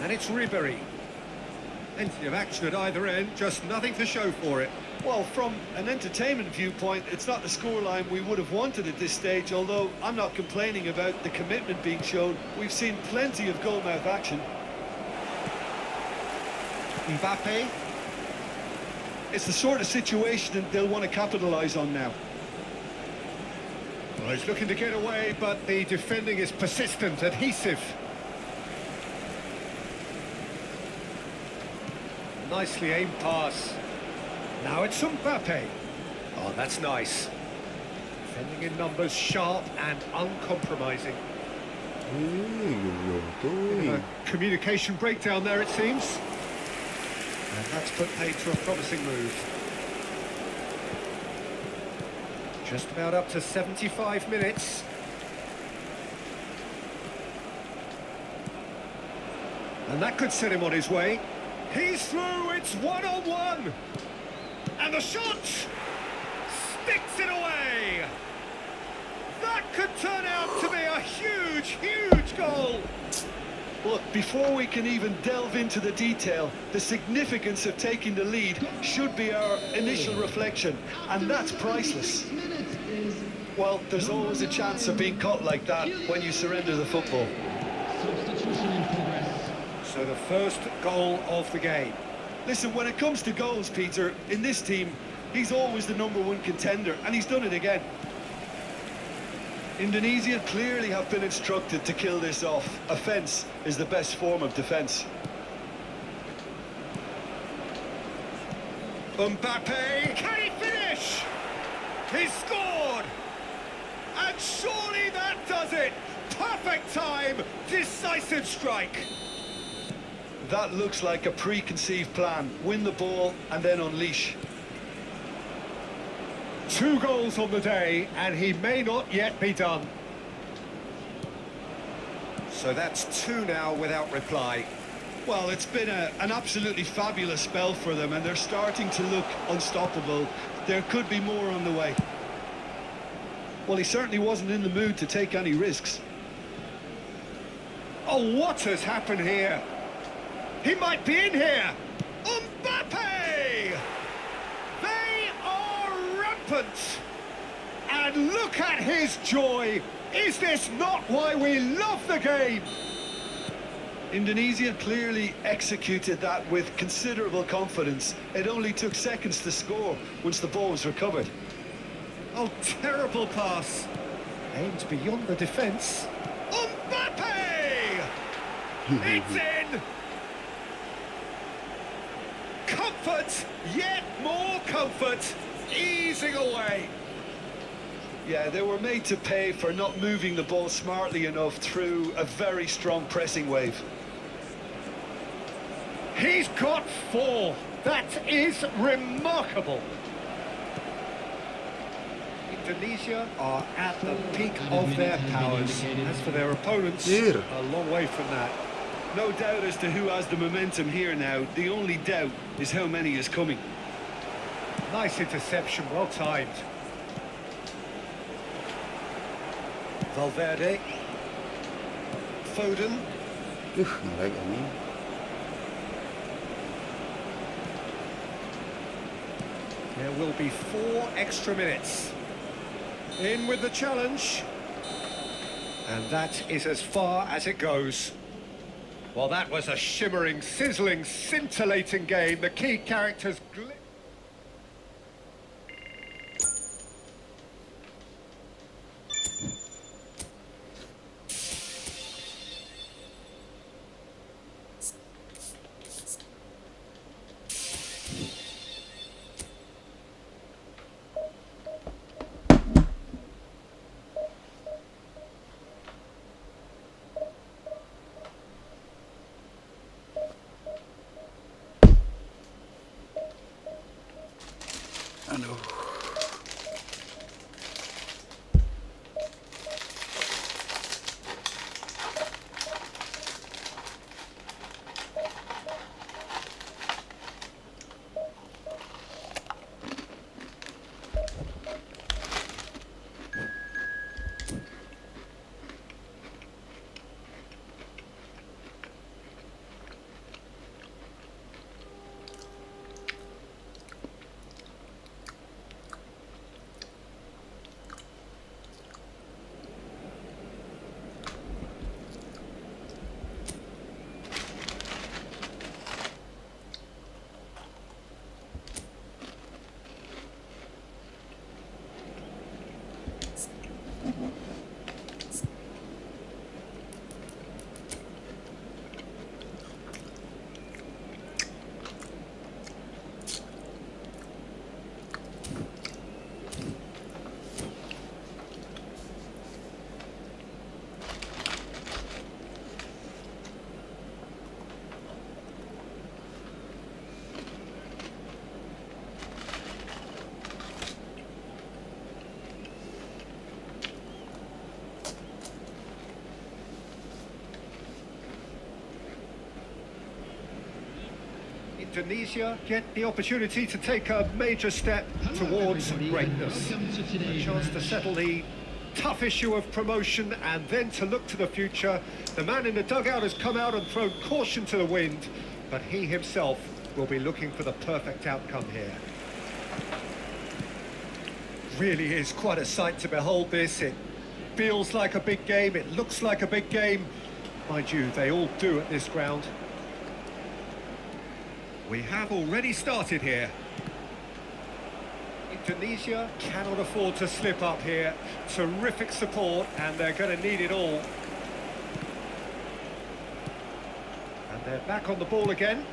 S2: And it's Ribery. Plenty of action at either end, just nothing to show for it.
S3: Well, from an entertainment viewpoint, it's not the scoreline we would have wanted at this stage, although I'm not complaining about the commitment being shown. We've seen plenty of goal-mouth action.
S2: Mbappe.
S3: It's the sort of situation that they'll want to capitalise on now.
S2: Well, he's looking to get away, but the defending is persistent, adhesive. Nicely aimed pass. Now it's Mbappe. Oh, that's nice. Defending in numbers, sharp and uncompromising. Communication breakdown there, it seems. And that's put paid to a promising move. Just about up to 75 minutes. And that could set him on his way. He's through, it's one-on-one. And the shot sticks it away. That could turn out to be a huge, huge goal.
S3: Look, before we can even delve into the detail, the significance of taking the lead should be our initial reflection, and that's priceless. Well, there's always a chance of being caught like that when you surrender the football.
S4: Substitution in progress.
S2: So the first goal of the game.
S3: Listen, when it comes to goals, Peter, in this team, he's always the #1 contender, and he's done it again. Indonesia clearly have been instructed to kill this off. Offence is the best form of defence.
S2: Mbappe, can he finish? He's scored! And surely that does it! Perfect time, decisive strike!
S3: That looks like a preconceived plan. Win the ball and then unleash.
S2: 2 goals on the day, and he may not yet be done. So that's 2 now without reply.
S3: Well, it's been an absolutely fabulous spell for them, and they're starting to look unstoppable. There could be more on the way. Well, he certainly wasn't in the mood to take any risks.
S2: Oh, what has happened here? He might be in here. Mbappe! They are rampant. And look at his joy. Is this not why we love the game?
S3: Indonesia clearly executed that with considerable confidence. It only took seconds to score once the ball was recovered.
S2: Oh, terrible pass. Aimed beyond the defence. Mbappe! It's in! Comfort, yet more comfort, easing away.
S3: Yeah, they were made to pay for not moving the ball smartly enough through a very strong pressing wave.
S2: He's got 4. That is remarkable. Indonesia are at the peak of their powers. As for their opponents,
S1: Here.
S2: a long way from that.
S3: No doubt as to who has the momentum here now. The only doubt is how many is coming.
S2: Nice interception, well timed. Valverde. Foden.
S1: Ngelag ini.
S2: There will be 4 extra minutes. In with the challenge. And that is as far as it goes. Well, that was a shimmering, sizzling, scintillating game. The key characters...
S1: Aduh.
S2: Indonesia get the opportunity to take a major step towards greatness. A chance to settle the tough issue of promotion and then to look to the future. The man in the dugout has come out and thrown caution to the wind, but he himself will be looking for the perfect outcome here. Really is quite a sight to behold this. It feels like a big game, it looks like a big game. Mind you, they all do at this ground. We have already started here. Indonesia cannot afford to slip up here. Terrific support, and they're going to need it all. And they're back on the ball again.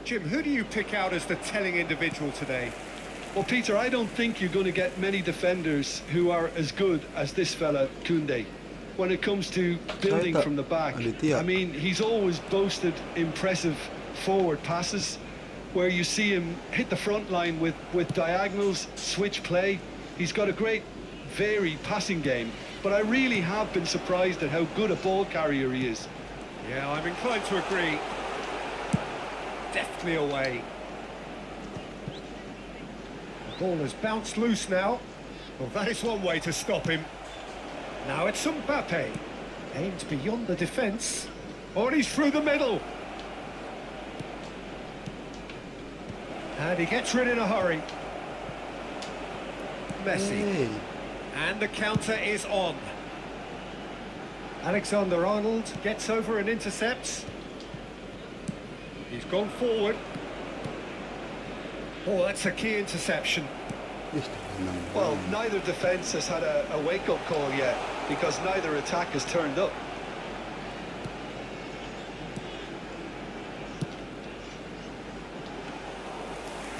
S2: Jim, who do you pick out as the telling individual today?
S3: Well, Peter, I don't think you're going to get many defenders who are as good as this fella, Koundé. When it comes to building from the back, I mean, he's always boasted impressive forward passes where you see him hit the front line with diagonals, switch play. He's got a great, varied passing game, but I really have been surprised at how good a ball carrier he is.
S2: Yeah, I'm inclined to agree. Deftly away. The ball has bounced loose now. Well, that is one way to stop him. Now it's Mbappe. Aimed beyond the defence. Oh, and he's through the middle. And he gets rid in a hurry. Messi.
S1: Hey.
S2: And the counter is on. Alexander-Arnold gets over and intercepts. He's gone forward. Oh, that's a key interception.
S3: Well, neither defence has had a wake-up call yet, because neither attack has turned up.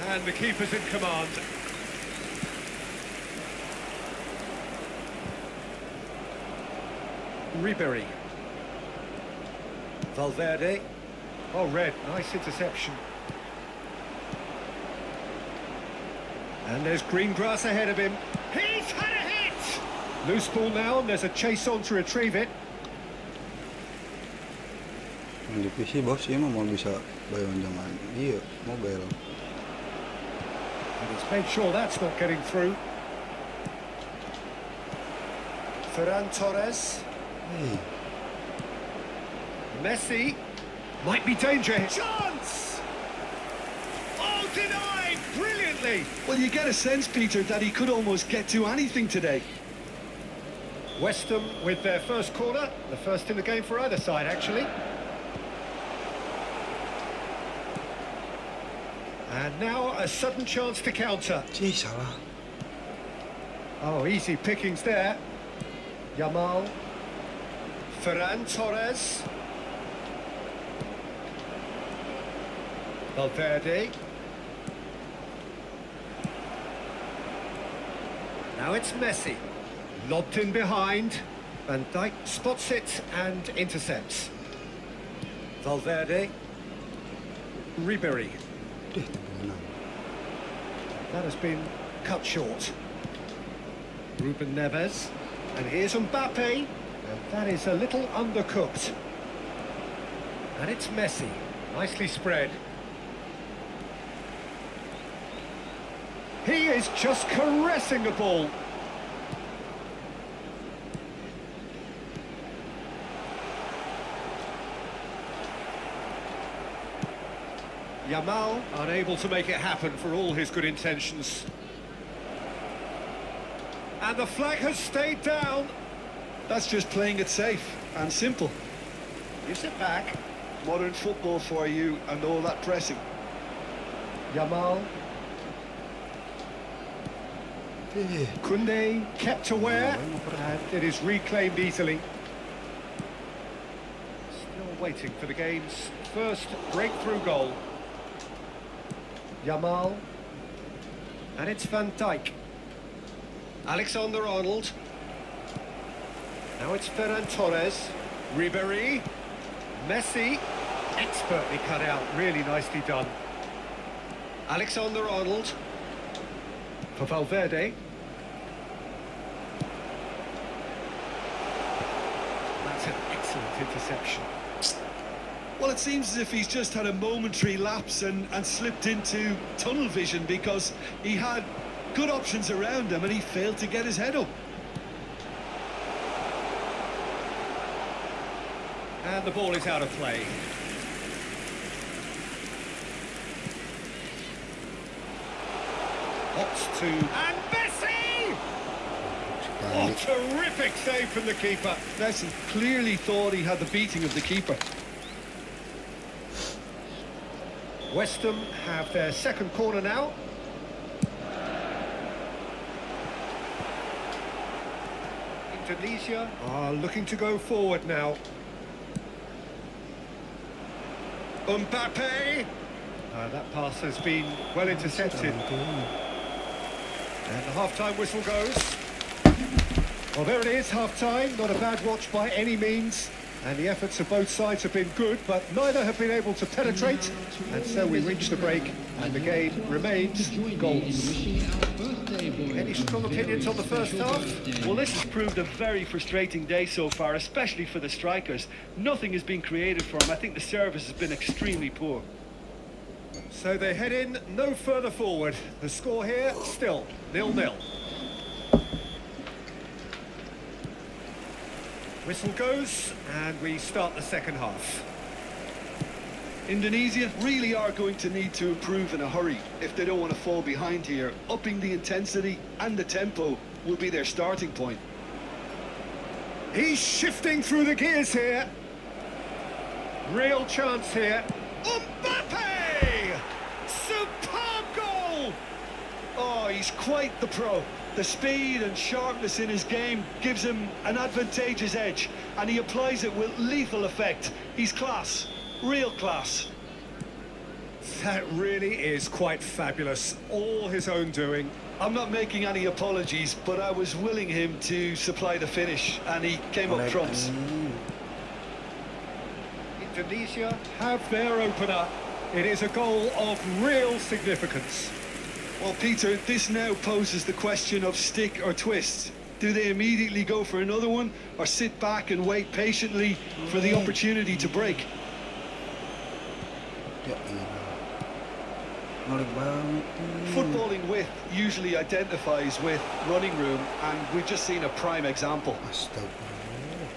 S2: And the keeper's in command. Ribery. Valverde. Oh, red. Nice interception. And there's green grass ahead of him. He's had a hit! Loose ball now, and there's a chase on to retrieve it.
S1: Divisi bos ini mau bisa bayar jangan iya mobil.
S2: And he's made sure that's not getting through. Ferran Torres.
S1: Hey.
S2: Messi. Might be danger. Chance! Oh, denied! Brilliantly!
S3: Well, you get a sense, Peter, that he could almost get to anything today.
S2: West Ham with their first corner. The first in the game for either side, actually. And now a sudden chance to counter.
S1: Cih, salah.
S2: Oh, easy pickings there. Yamal. Ferran Torres. Valverde. Now it's Messi. Lobbed in behind. Van Dijk spots it and intercepts. Valverde. Ribery. That has been cut short. Ruben Neves. And here's Mbappe. And that is a little undercooked. And it's Messi. Nicely spread. He is just caressing the ball. Yamal unable to make it happen for all his good intentions. And the flag has stayed down.
S3: That's just playing it safe and simple.
S2: You sit back.
S3: Modern football for you and all that pressing.
S2: Yamal. Koundé kept aware, and it is reclaimed easily. Still waiting for the game's first breakthrough goal. Yamal. And it's Van Dijk. Alexander-Arnold. Now it's Ferran Torres. Ribery. Messi. Expertly cut out, really nicely done. Alexander-Arnold. For Valverde. Excellent interception.
S3: Well, it seems as if he's just had a momentary lapse and slipped into tunnel vision, because he had good options around him and he failed to get his head up.
S2: And the ball is out of play. Hops to... And Messi! Oh, terrific save from the keeper.
S3: Messi clearly thought he had the beating of the keeper.
S2: West Ham have their second corner now. Indonesia are looking to go forward now. Mbappe! That pass has been well intercepted. And the half-time whistle goes. Well, there it is, half-time. Not a bad watch by any means. And the efforts of both sides have been good, but neither have been able to penetrate. And so we reach the break, and the game remains goalless. Any strong opinions on the first half?
S3: Well, this has proved a very frustrating day so far, especially for the strikers. Nothing has been created for them. I think the service has been extremely poor.
S2: So they head in no further forward. The score here, still 0-0. Whistle goes, and we start the second half.
S3: Indonesia really are going to need to improve in a hurry if they don't want to fall behind here. Upping the intensity and the tempo will be their starting point.
S2: He's shifting through the gears here. Real chance here. Mbappe! Superb goal!
S3: Oh, he's quite the pro. The speed and sharpness in his game gives him an advantageous edge, and he applies it with lethal effect. He's class, real class.
S2: That really is quite fabulous. All his own doing.
S3: I'm not making any apologies, but I was willing him to supply the finish, and he came up trumps.
S2: Indonesia have their opener. It is a goal of real significance.
S3: Well, Peter, this now poses the question of stick or twist. Do they immediately go for another one, or sit back and wait patiently for the opportunity to break? Footballing width usually identifies with running room, and we've just seen a prime example.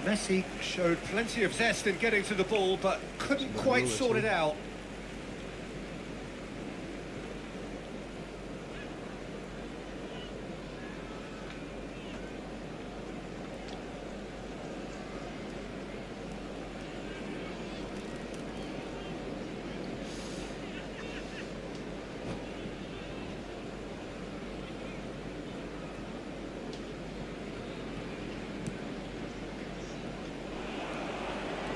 S2: Messi showed plenty of zest in getting to the ball, but couldn't quite sort it out.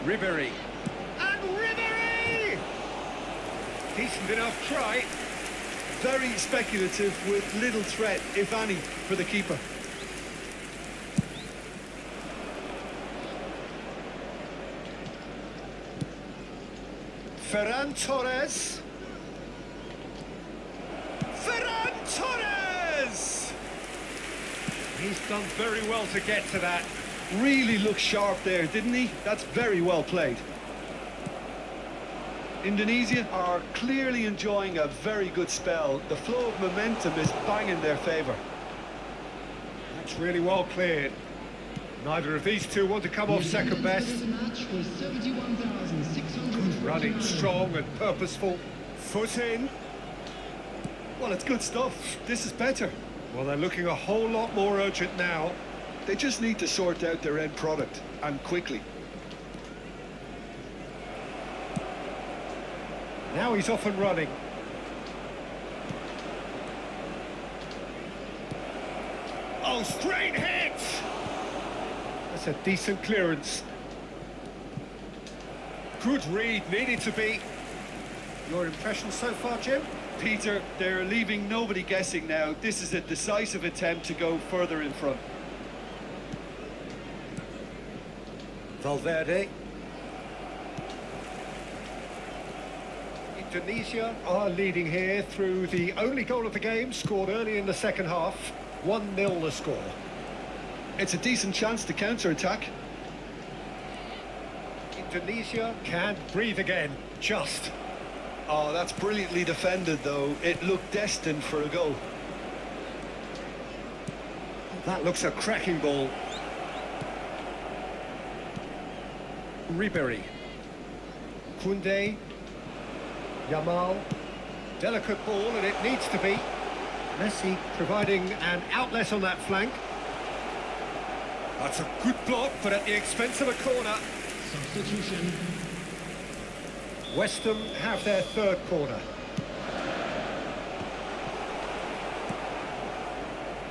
S2: Ribery. And Ribery! Decent enough try.
S3: Very speculative with little threat, if any, for the keeper.
S2: Ferran Torres. Ferran Torres! He's done very well to get to that.
S3: Really looked sharp there, didn't he? That's very well played. Indonesia are clearly enjoying a very good spell. The flow of momentum is bang in their favour.
S2: That's really well cleared. Neither of these two want to come off second best. Running strong and purposeful. Foot in.
S3: Well, it's good stuff. This is better.
S2: Well, they're looking a whole lot more urgent now.
S3: They just need to sort out their end product, and quickly.
S2: Now he's off and running. Oh, straight hit! That's a decent clearance. Good read, needed to be. Your impression so far, Jim?
S3: Peter, they're leaving nobody guessing now. This is a decisive attempt to go further in front.
S2: Valverde. Indonesia are leading here through the only goal of the game, scored early in the second half. 1-0 the score.
S3: It's a decent chance to counter-attack.
S2: Indonesia can breathe again, just.
S3: Oh, that's brilliantly defended, though. It looked destined for a goal.
S2: That looks a cracking ball. Ribery. Koundé. Yamal. Delicate ball, and it needs to be. Messi providing an outlet on that flank. That's a good block, but at the expense of a corner.
S4: Substitution.
S2: West Ham have their third corner.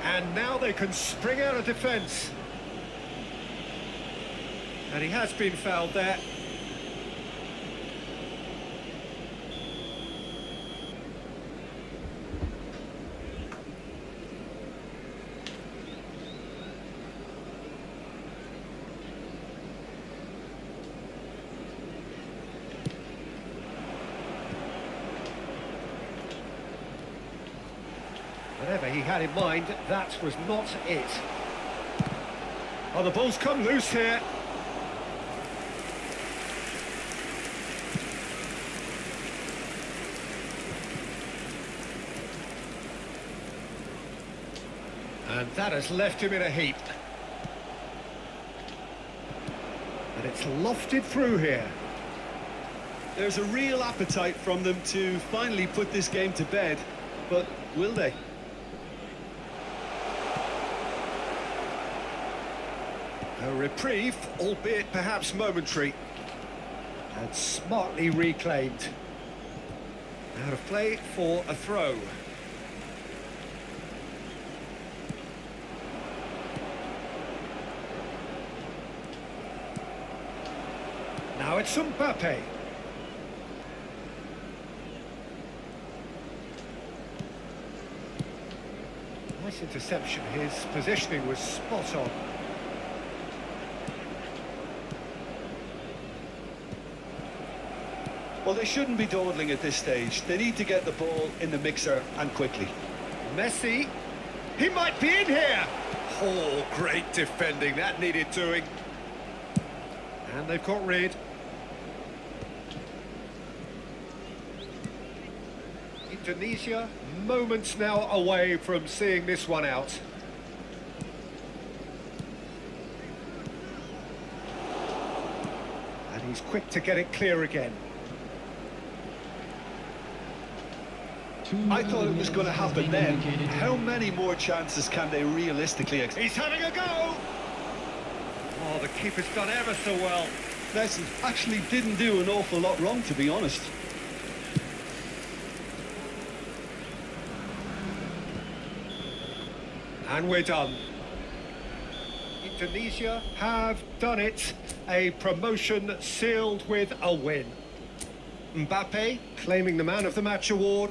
S2: And now they can spring out of defence. And he has been fouled there. Whatever he had in mind, that was not it. Oh, the ball's come loose here. And that has left him in a heap. And it's lofted through here.
S3: There's a real appetite from them to finally put this game to bed, but will they?
S2: A reprieve, albeit perhaps momentary. And smartly reclaimed. Out of play for a throw. Now it's Mbappe. Nice interception. His positioning was spot on.
S3: Well, they shouldn't be dawdling at this stage. They need to get the ball in the mixer and quickly.
S2: Messi. He might be in here. Oh, great defending. That needed doing. And they've got rid. Indonesia, moments now away from seeing this one out. And he's quick to get it clear again.
S3: I thought it was going to happen then. How many more chances can they realistically expect?
S2: He's having a go! Oh, the keeper's done ever so well.
S3: Messi actually didn't do an awful lot wrong, to be honest.
S2: And we're done. Indonesia have done it. A promotion sealed with a win. Mbappe claiming the Man of the Match award.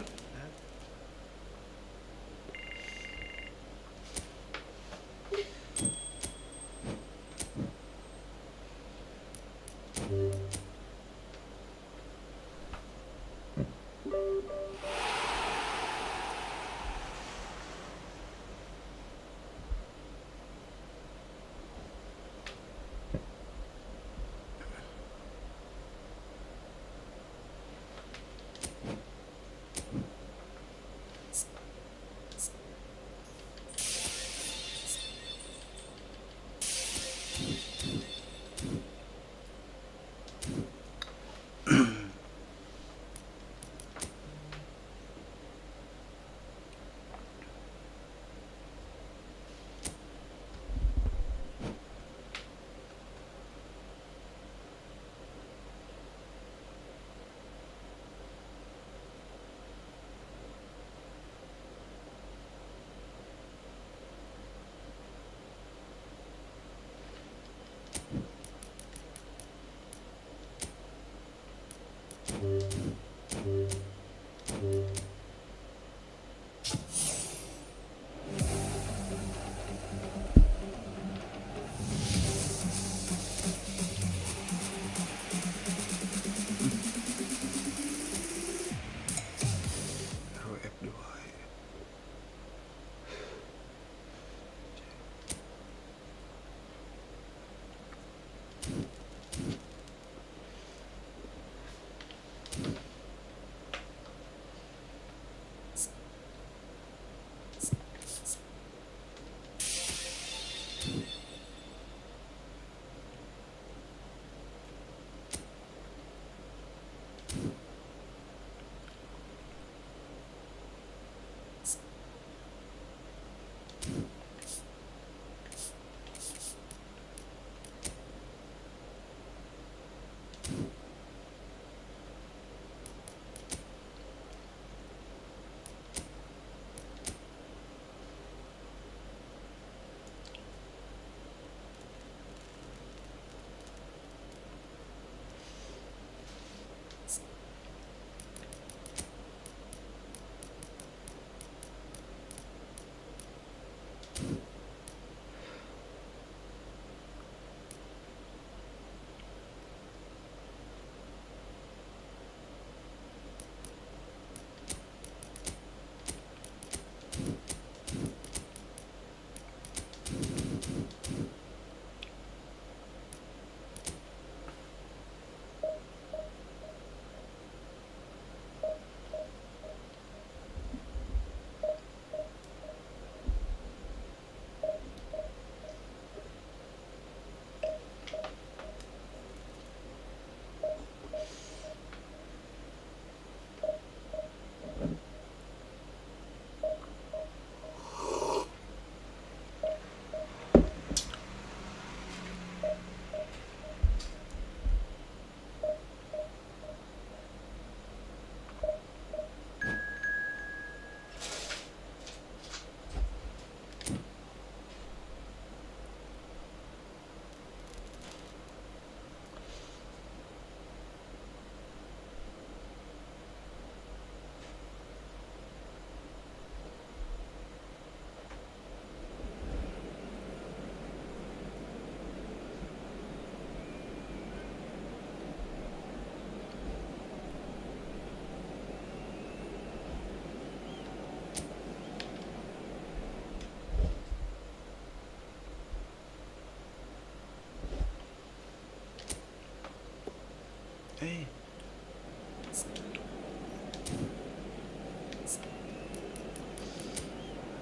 S1: Eh.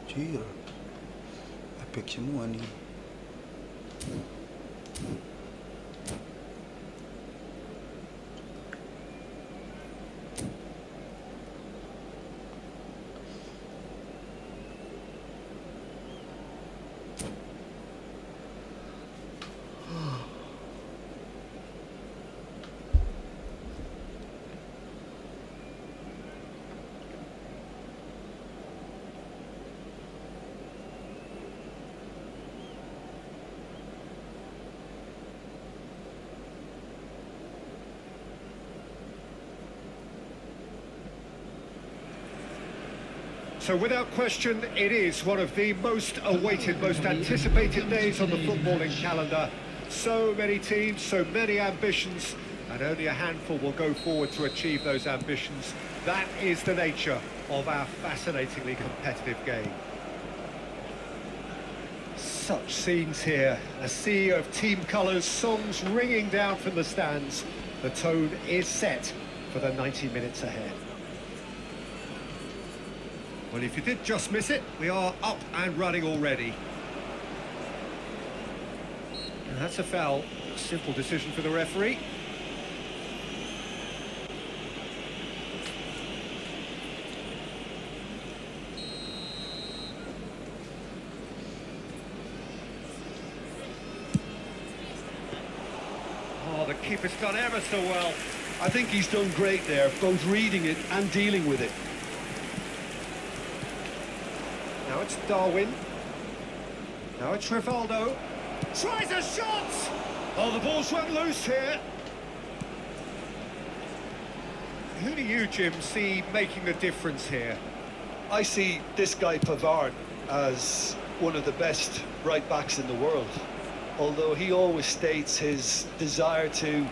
S1: Anjir. Epic semua nih.
S2: So without question, it is one of the most awaited, most anticipated days on the footballing calendar. So many teams, so many ambitions, and only a handful will go forward to achieve those ambitions. That is the nature of our fascinatingly competitive game. Such scenes here, a sea of team colours, songs ringing down from the stands. The tone is set for the 90 minutes ahead. Well, if you did just miss it, we are up and running already. And that's a foul. Simple decision for the referee. Oh, the keeper's done ever so well.
S3: I think he's done great there, both reading it and dealing with it.
S2: Now it's Darwin. Now it's Rivaldo. Tries a shot! Oh, the ball's run loose here. Who do you, Jim, see making the difference here?
S3: I see this guy Pavard as one of the best right backs in the world. Although he always states his desire to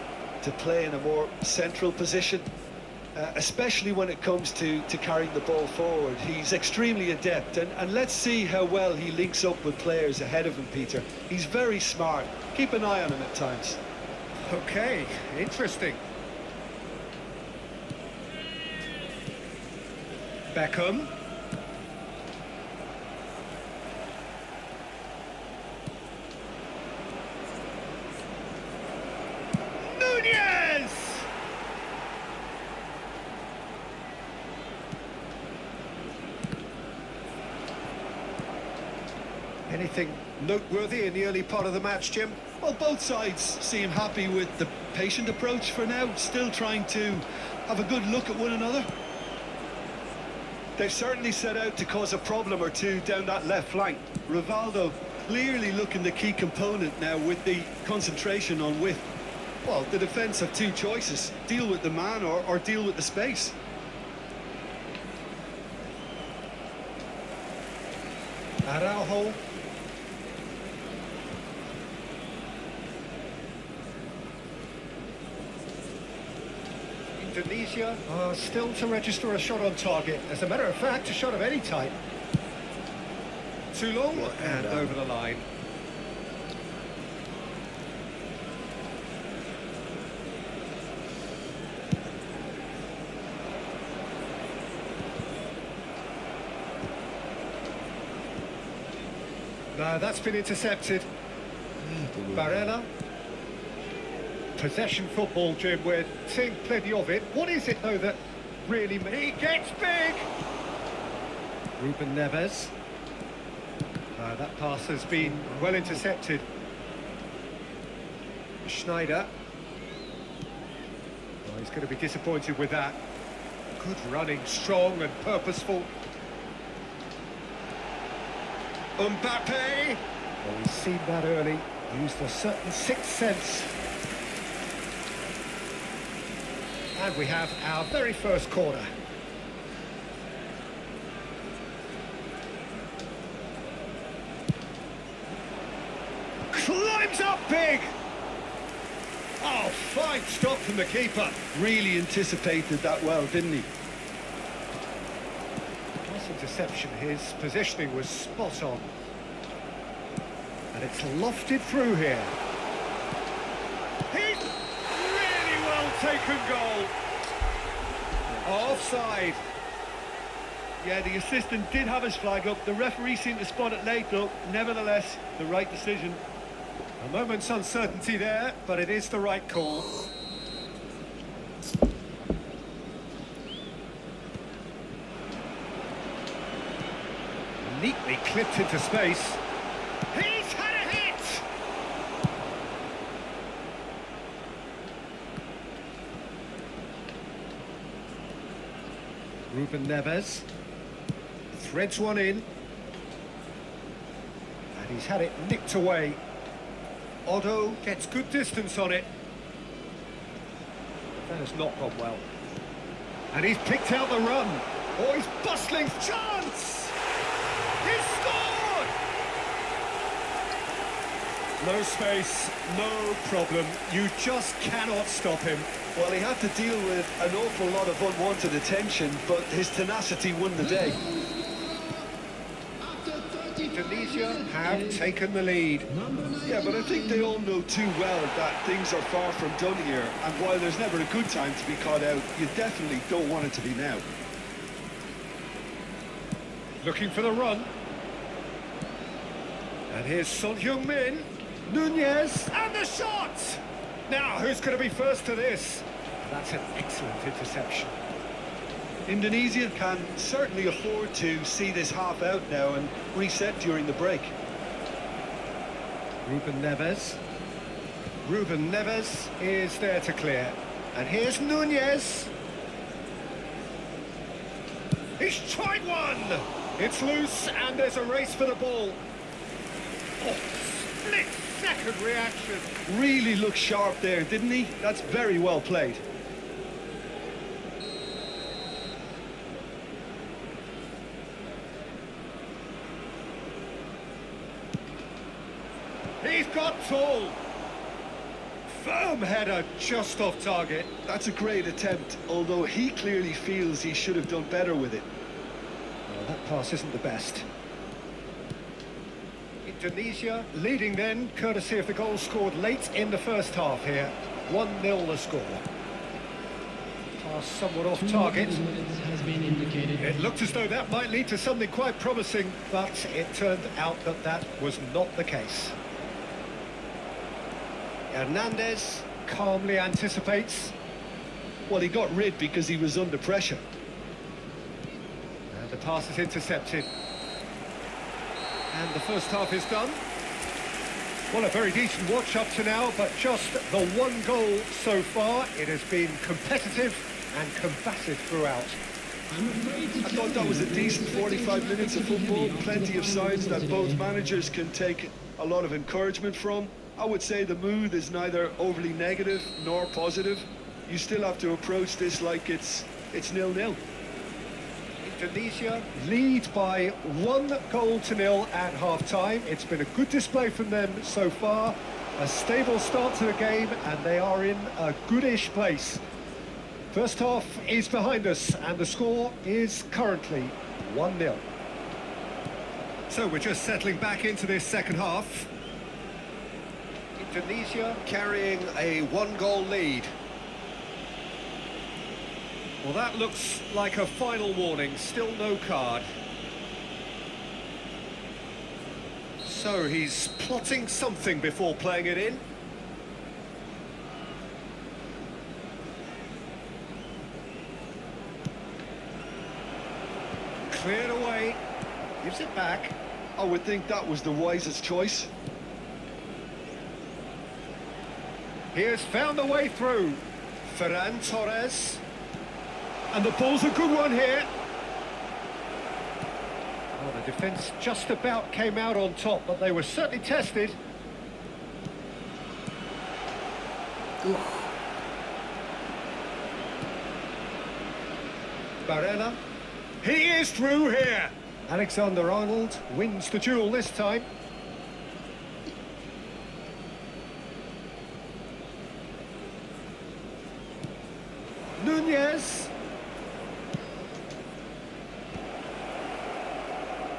S3: play in a more central position. Especially when it comes to carrying the ball forward. He's extremely adept, and let's see how well he links up with players ahead of him, Peter. He's very smart. Keep an eye on him at times.
S2: Okay, interesting. Beckham. Nunez! Anything noteworthy in the early part of the match, Jim?
S3: Well, both sides seem happy with the patient approach for now, still trying to have a good look at one another. They've certainly set out to cause a problem or two down that left flank. Rivaldo clearly looking the key component now with the concentration on width. Well, the defence have two choices: deal with the man or deal with the space.
S2: Araujo. Indonesia are still to register a shot on target. As a matter of fact, a shot of any type. Too long and over the line. No, that's been intercepted. Barella. Possession football, Jim. We're seeing plenty of it. What is it, though, that really... He gets big! Ruben Neves. That pass has been well intercepted. Schneider. Oh, he's going to be disappointed with that. Good running, strong and purposeful. Mbappe! Well, he's seen that early. Used a certain sixth sense. And we have our very first corner. Climbs up big! Oh, fine stop from the keeper.
S3: Really anticipated that well, didn't he?
S2: Nice interception. His positioning was spot on. And it's lofted through here. He's really well taken goal. Offside.
S3: Yeah, the assistant did have his flag up. The referee seemed to spot it late, though. Nevertheless, the right decision.
S2: A moment's uncertainty there, but it is the right call. Neatly clipped into space. He's had a hit! Ruben Neves threads one in. And he's had it nicked away. Otto gets good distance on it. That has not gone well. And he's picked out the run. Oh, he's bustling. Chance! He's scored! No space, no problem. You just cannot stop him.
S3: Well, he had to deal with an awful lot of unwanted attention, but his tenacity won the day.
S4: After 30
S2: Tunisia have taken the lead.
S3: Yeah, but I think they all know too well that things are far from done here, and while there's never a good time to be caught out, you definitely don't want it to be now.
S2: Looking for the run. And here's Son Heung-min. Nunez, and the shot! Now, who's going to be first to this? That's an excellent interception.
S3: Indonesia can certainly afford to see this half out now and reset during the break.
S2: Ruben Neves. Ruben Neves is there to clear. And here's Nunez. He's tried one! It's loose, and there's a race for the ball. Oh, split-second reaction.
S3: Really looked sharp there, didn't he? That's very well played.
S2: He's got tall. Firm header just off target.
S3: That's a great attempt, although he clearly feels he should have done better with it.
S2: Well, that pass isn't the best. Indonesia leading then, courtesy of the goal scored late in the first half here. 1-0 the score. Pass somewhat off target.
S4: has been indicated.
S2: It looked as though that might lead to something quite promising, but it turned out that that was not the case. Hernandez calmly anticipates.
S3: Well, he got rid because he was under pressure.
S2: And the pass is intercepted. And the first half is done. Well, a very decent watch up to now, but just the one goal so far. It has been competitive and combative throughout.
S3: I thought that was a decent 45 minutes of football. Plenty of sides that both managers can take a lot of encouragement from. I would say the mood is neither overly negative nor positive. You still have to approach this like it's 0-0.
S2: Indonesia lead by 1-0 at half-time. It's been a good display from them so far. A stable start to the game, and they are in a goodish place. First half is behind us, and the score is currently 1-0. So we're just settling back into this second half. Indonesia carrying a 1-goal lead. Well, that looks like a final warning. Still no card. So he's plotting something before playing it in. Cleared away. Gives it back.
S3: I would think that was the wisest choice.
S2: He has found the way through. Ferran Torres. And the ball's a good one here. Well, the defence just about came out on top, but they were certainly tested. Barella. He is through here. Alexander-Arnold wins the duel this time. Nunez.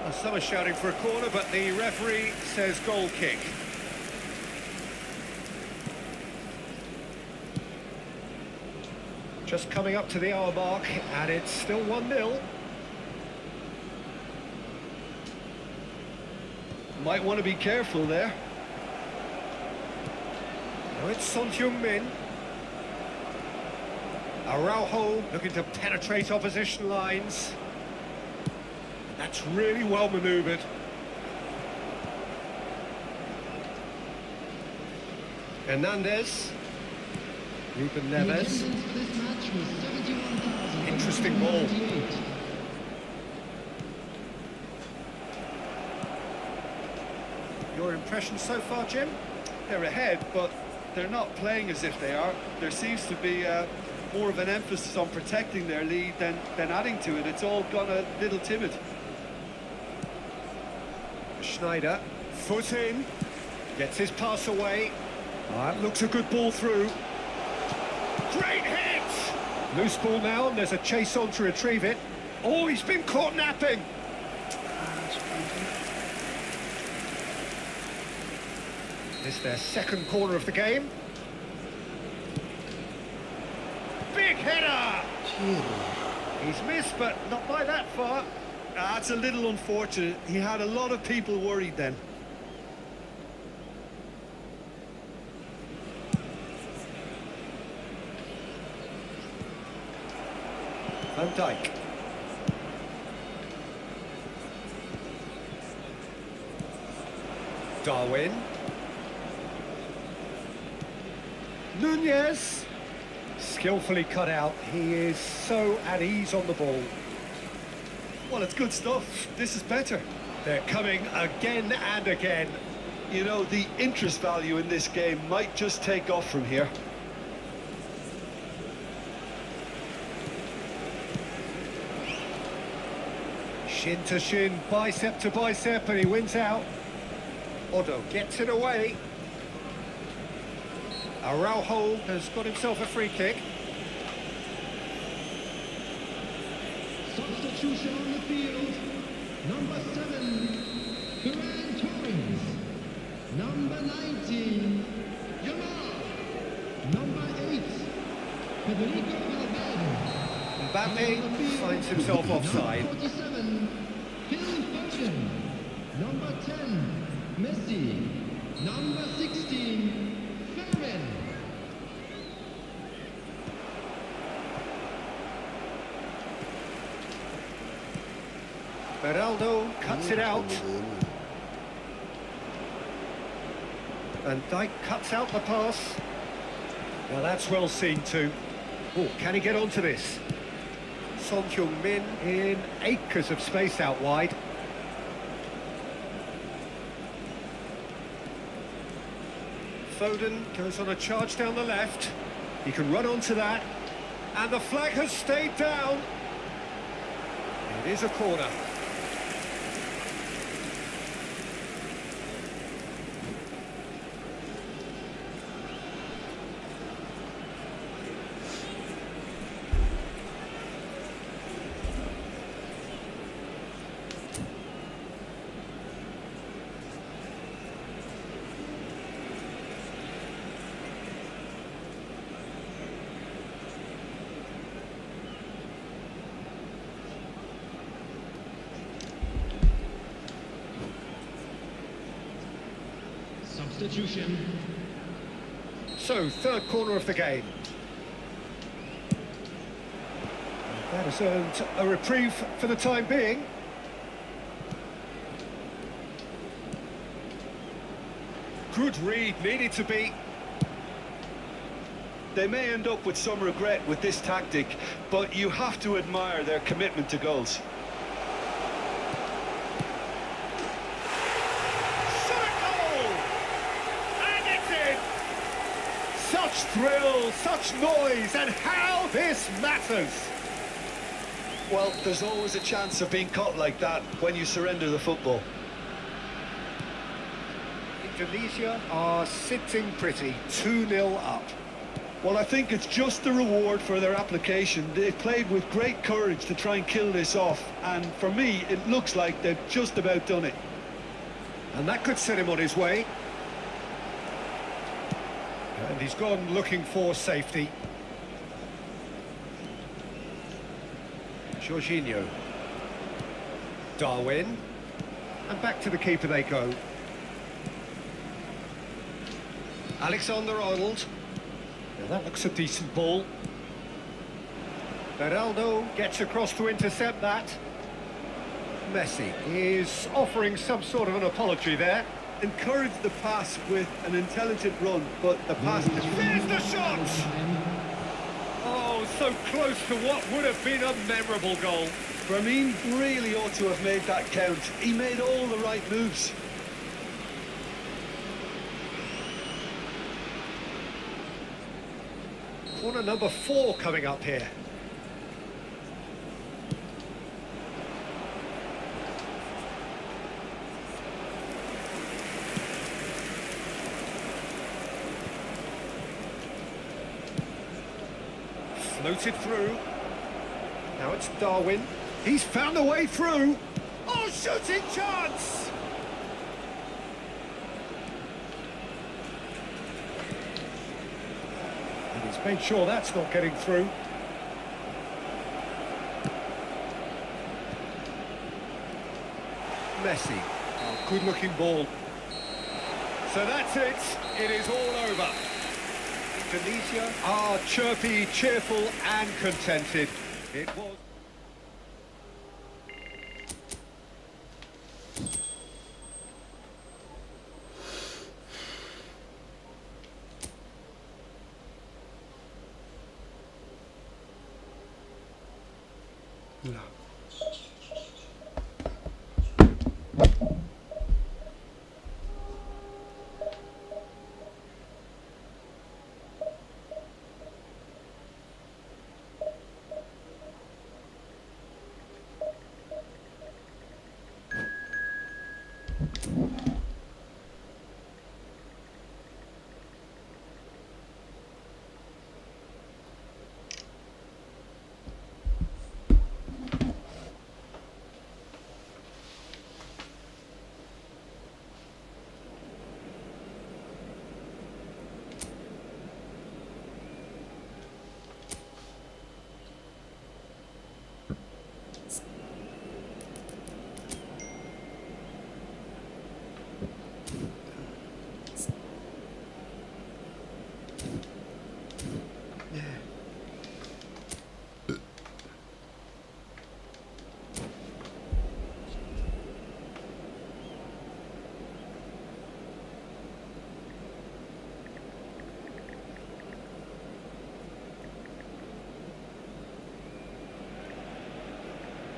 S2: Well, some are shouting for a corner, but the referee says goal kick. Just coming up to the hour mark, and it's still 1-0.
S3: Might want to be careful there.
S2: Now it's Son Heung-min. Araujo looking to penetrate opposition lines. That's really well manoeuvred. Hernandez. Ruben
S4: The
S2: Neves.
S4: attendance for this match was 71,000.
S2: Interesting ball. Your impression so far, Jim?
S3: They're ahead, but they're not playing as if they are. There seems to be more of an emphasis on protecting their lead than adding to it. It's all gone a little timid.
S2: Schneider, foot in, gets his pass away. That looks a good ball through. Great hit! Loose ball now, and there's a chase on to retrieve it. Oh, he's been caught napping. This is their second corner of the game. Big header! He's missed, but not by that far.
S3: That's a little unfortunate. He had a lot of people worried then.
S2: Van Dijk. Darwin. Nunez. Skillfully cut out. He is so at ease on the ball.
S3: Well, it's good stuff. This is better.
S2: They're coming again and again.
S3: You know, the interest value in this game might just take off from here.
S2: Shin to shin, bicep to bicep, and he wins out. Odo gets it away. Araujo has got himself a free kick.
S4: Substitution on the field. Number 7, Ferran Torres. Number 19, Yamal. Number 8, Federico Valverde.
S2: Mbappe finds himself offside.
S4: Number 47, Phil Foden. Number 10, Messi. Number 16, Ferran.
S2: Beraldo cuts it out. And Dijk cuts out the pass. Now that's well seen too. Oh, can he get onto this? Son Heung-min in acres of space out wide. Foden goes on a charge down the left. He can run onto that. And the flag has stayed down. It is a corner.
S4: Substitution.
S2: So, third corner of the game. That has earned a reprieve for the time being. Good read, needed to be.
S3: They may end up with some regret with this tactic, but you have to admire their commitment to goals.
S2: Such thrill, such noise, and how this matters.
S3: Well, there's always a chance of being caught like that when you surrender the football.
S2: Indonesia are sitting pretty, 2-0 up.
S3: Well, I think it's just the reward for their application. They've played with great courage to try and kill this off, and for me, it looks like they've just about done it.
S2: And that could set him on his way. And he's gone looking for safety. Jorginho. Darwin. And back to the keeper they go. Alexander-Arnold. Now that looks a decent ball. Ronaldo gets across to intercept that. Messi is offering some sort of an apology there.
S3: Encouraged the pass with an intelligent run, but the pass...
S2: There's the shot! Oh, so close to what would have been a memorable goal.
S3: Ramin really ought to have made that count. He made all the right moves.
S2: Corner number 4 coming up here. Floated through. Now it's Darwin. He's found a way through. Oh, shooting chance! And he's made sure that's not getting through. Messi. Oh, good-looking ball. So that's it. It is all over. Indonesia are chirpy, cheerful and contented. It was...
S1: Lah.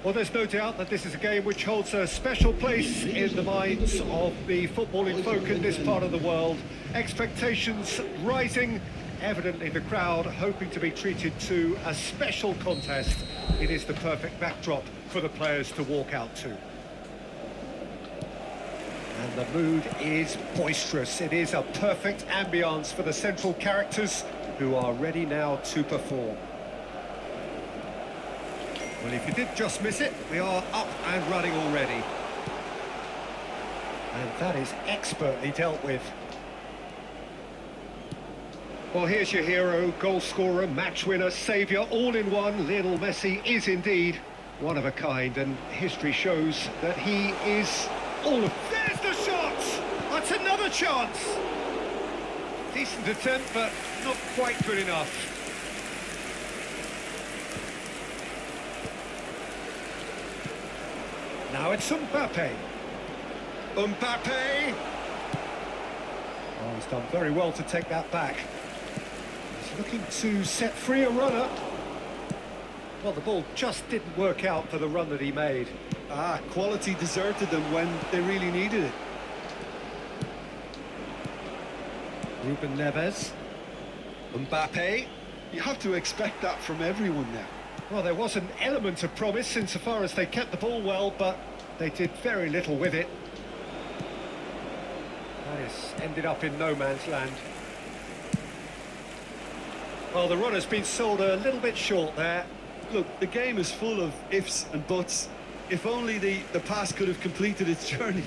S2: Well, there's no doubt that this is a game which holds a special place in the minds of the footballing folk in this part of the world. Expectations rising, evidently the crowd hoping to be treated to a special contest. It is the perfect backdrop for the players to walk out to. And the mood is boisterous. It is a perfect ambience for the central characters who are ready now to perform. Well, if you did just miss it, we are up and running already. And that is expertly dealt with. Well, here's your hero, goal scorer, match winner, saviour, all in one. Lionel Messi is indeed one of a kind, and history shows that he is all of... There's the shot! That's another chance! Decent attempt, but not quite good enough. Now it's Mbappe. Mbappe! Oh, he's done very well to take that back. He's looking to set free a runner. Well, the ball just didn't work out for the run that he made.
S3: Quality deserted them when they really needed it.
S2: Ruben Neves. Mbappe.
S3: You have to expect that from everyone now.
S2: Well, there was an element of promise insofar as they kept the ball well, but they did very little with it. That has ended up in no man's land. Well, the runner's been sold a little bit short there.
S3: Look, the game is full of ifs and buts. If only the pass could have completed its journey.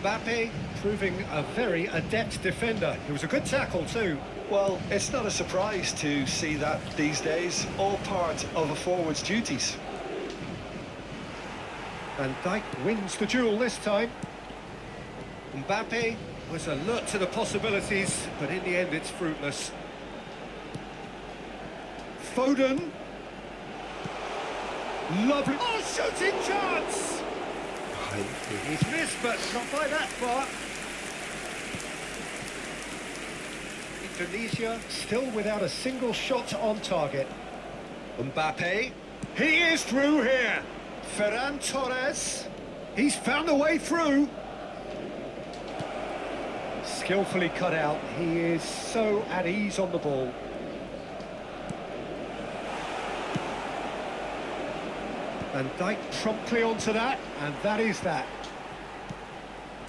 S2: Mbappe proving a very adept defender. It was a good tackle too.
S3: Well, it's not a surprise to see that these days, all part of a forward's duties.
S2: Van Dijk wins the duel this time. Mbappe was alert to the possibilities, but in the end it's fruitless. Foden. Lovely. Oh, shooting chance! He's missed, but not by that far. Indonesia still without a single shot on target. Mbappe. He is through here. Ferran Torres. He's found a way through. Skillfully cut out. He is so at ease on the ball. Van Dijk promptly onto that, and that is that.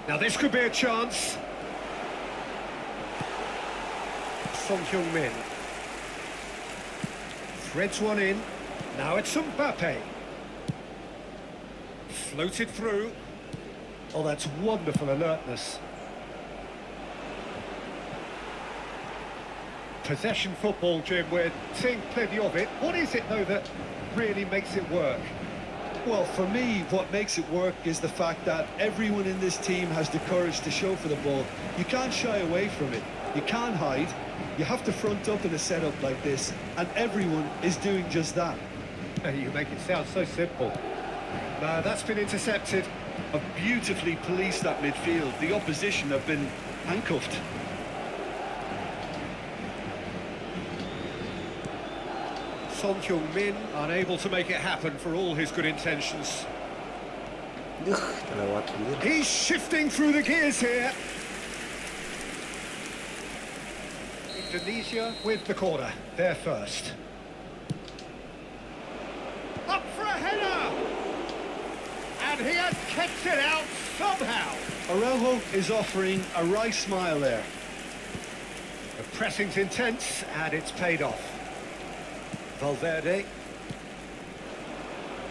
S2: Now this could be a chance. Son Heung-min threads one in. Now it's Mbappe. Floated through. Oh, that's wonderful alertness. Possession football, Jim, we're seeing plenty of it. What is it, though, that really makes it work?
S3: Well, for me, what makes it work is the fact that everyone in this team has the courage to show for the ball. You can't shy away from it. You can't hide. You have to front up in a setup like this, and everyone is doing just that.
S2: You make it sound so simple. That's been intercepted.
S3: Have beautifully policed that midfield. The opposition have been handcuffed.
S2: Son Heung-min unable to make it happen for all his good intentions.
S1: Kelewat anjir.
S2: He's shifting through the gears here. Indonesia with the corner. They're first. Up for a header! And he has kept it out somehow.
S3: Araujo is offering a wry smile there.
S2: The pressing's intense, and it's paid off. Valverde.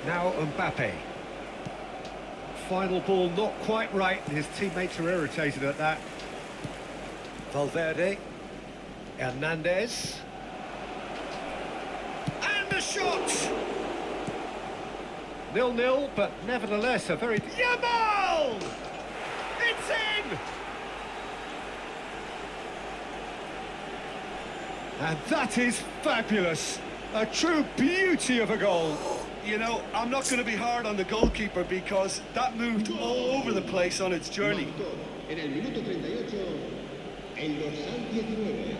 S2: Now Mbappe. Final ball not quite right, and his teammates are irritated at that. Valverde. Hernandez. And the shot! 0-0, but nevertheless a very... Yamal! It's in! And that is fabulous. A true beauty of a goal.
S3: You know, I'm not going to be hard on the goalkeeper because that moved all over the place on its journey.
S4: En el minuto 38, el dorsal 19.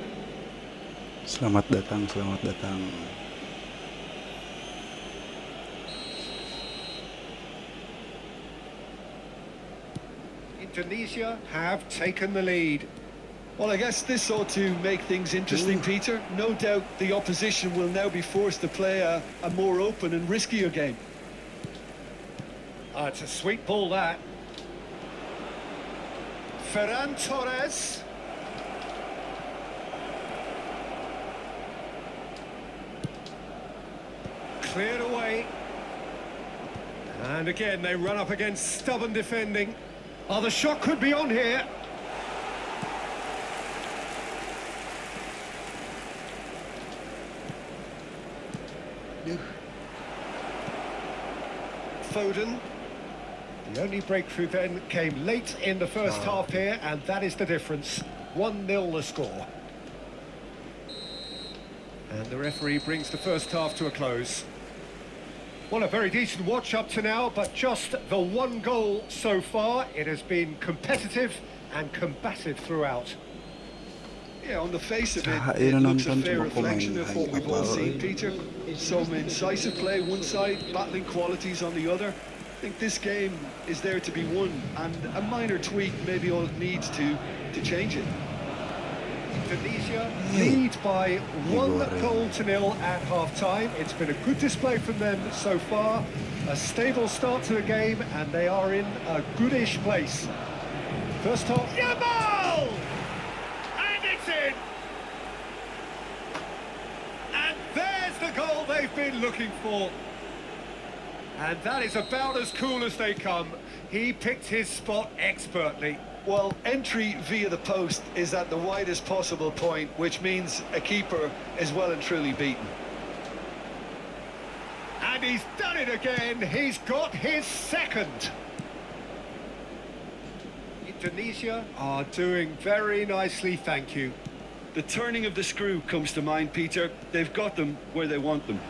S1: Selamat datang, selamat datang.
S2: Indonesia have taken the lead.
S3: Well, I guess this ought to make things interesting, Peter. No doubt the opposition will now be forced to play a more open and riskier game.
S2: It's a sweet ball, that. Ferran Torres. Cleared away. And again, they run up against stubborn defending. Oh, the shot could be on here. Foden. The only breakthrough then came late in the first half here, and that is the difference. 1-0 the score. And the referee brings the first half to a close. Well, a very decent watch up to now, but just the one goal so far. It has been competitive and combative throughout.
S3: Yeah, on the face of it,
S1: Ah,
S3: it looks a
S1: nonton
S3: fair
S1: cuma
S3: reflection of what we've all
S1: pemain
S3: seen, Peter. Some incisive play one side, battling qualities on the other. I think this game is there to be won, and a minor tweak may be all it needs to change it.
S2: Indonesia lead by 1-0 at half-time. It's been a good display from them so far. A stable start to the game, and they are in a goodish place. First half, Yamal! And it's in! And there's the goal they've been looking for. And that is about as cool as they come. He picked his spot expertly.
S3: Well, entry via the post is at the widest possible point, which means a keeper is well and truly beaten.
S2: And he's done it again. He's got his second. Indonesia are doing very nicely, thank you.
S3: The turning of the screw comes to mind, Peter. They've got them where they want them.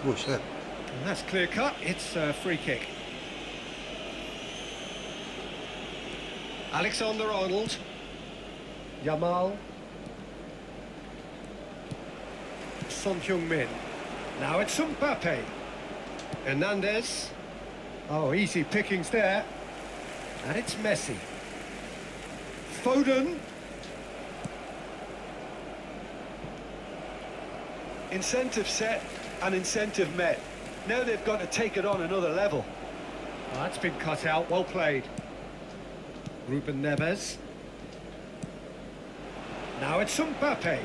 S1: Buset.
S2: And that's clear cut. It's a free kick. Alexander-Arnold. Yamal. Son Heung-min. Now it's Mbappe. Hernandez. Oh, easy pickings there. And it's Messi. Foden.
S3: Incentive set and incentive met. Now they've got to take it on another level.
S2: Oh, that's been cut out. Well played. Ruben Neves. Now it's Mbappe.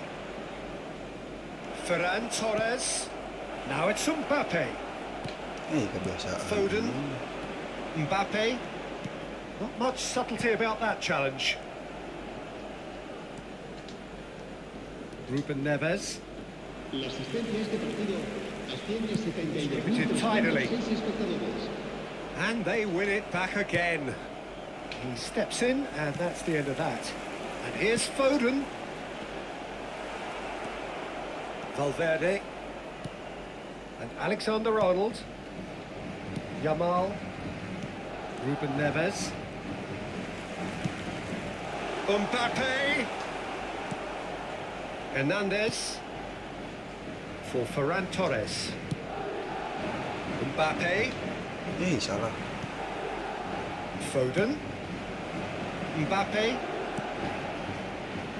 S2: Ferran Torres. Now it's Mbappe.
S1: Kebiasaan.
S2: Foden. Mbappe. Not much subtlety about that challenge. Ruben Neves.
S4: La asistencia a este partido asciende a 72
S2: Distributed tidily.
S4: espectadores.
S2: And they win it back again. He steps in, and that's the end of that. And here's Foden. Valverde. And Alexander-Arnold. Yamal. Ruben Neves. Mbappe. Hernandez. For Ferran Torres. Mbappe.
S1: Salah.
S2: Foden. Mbappe.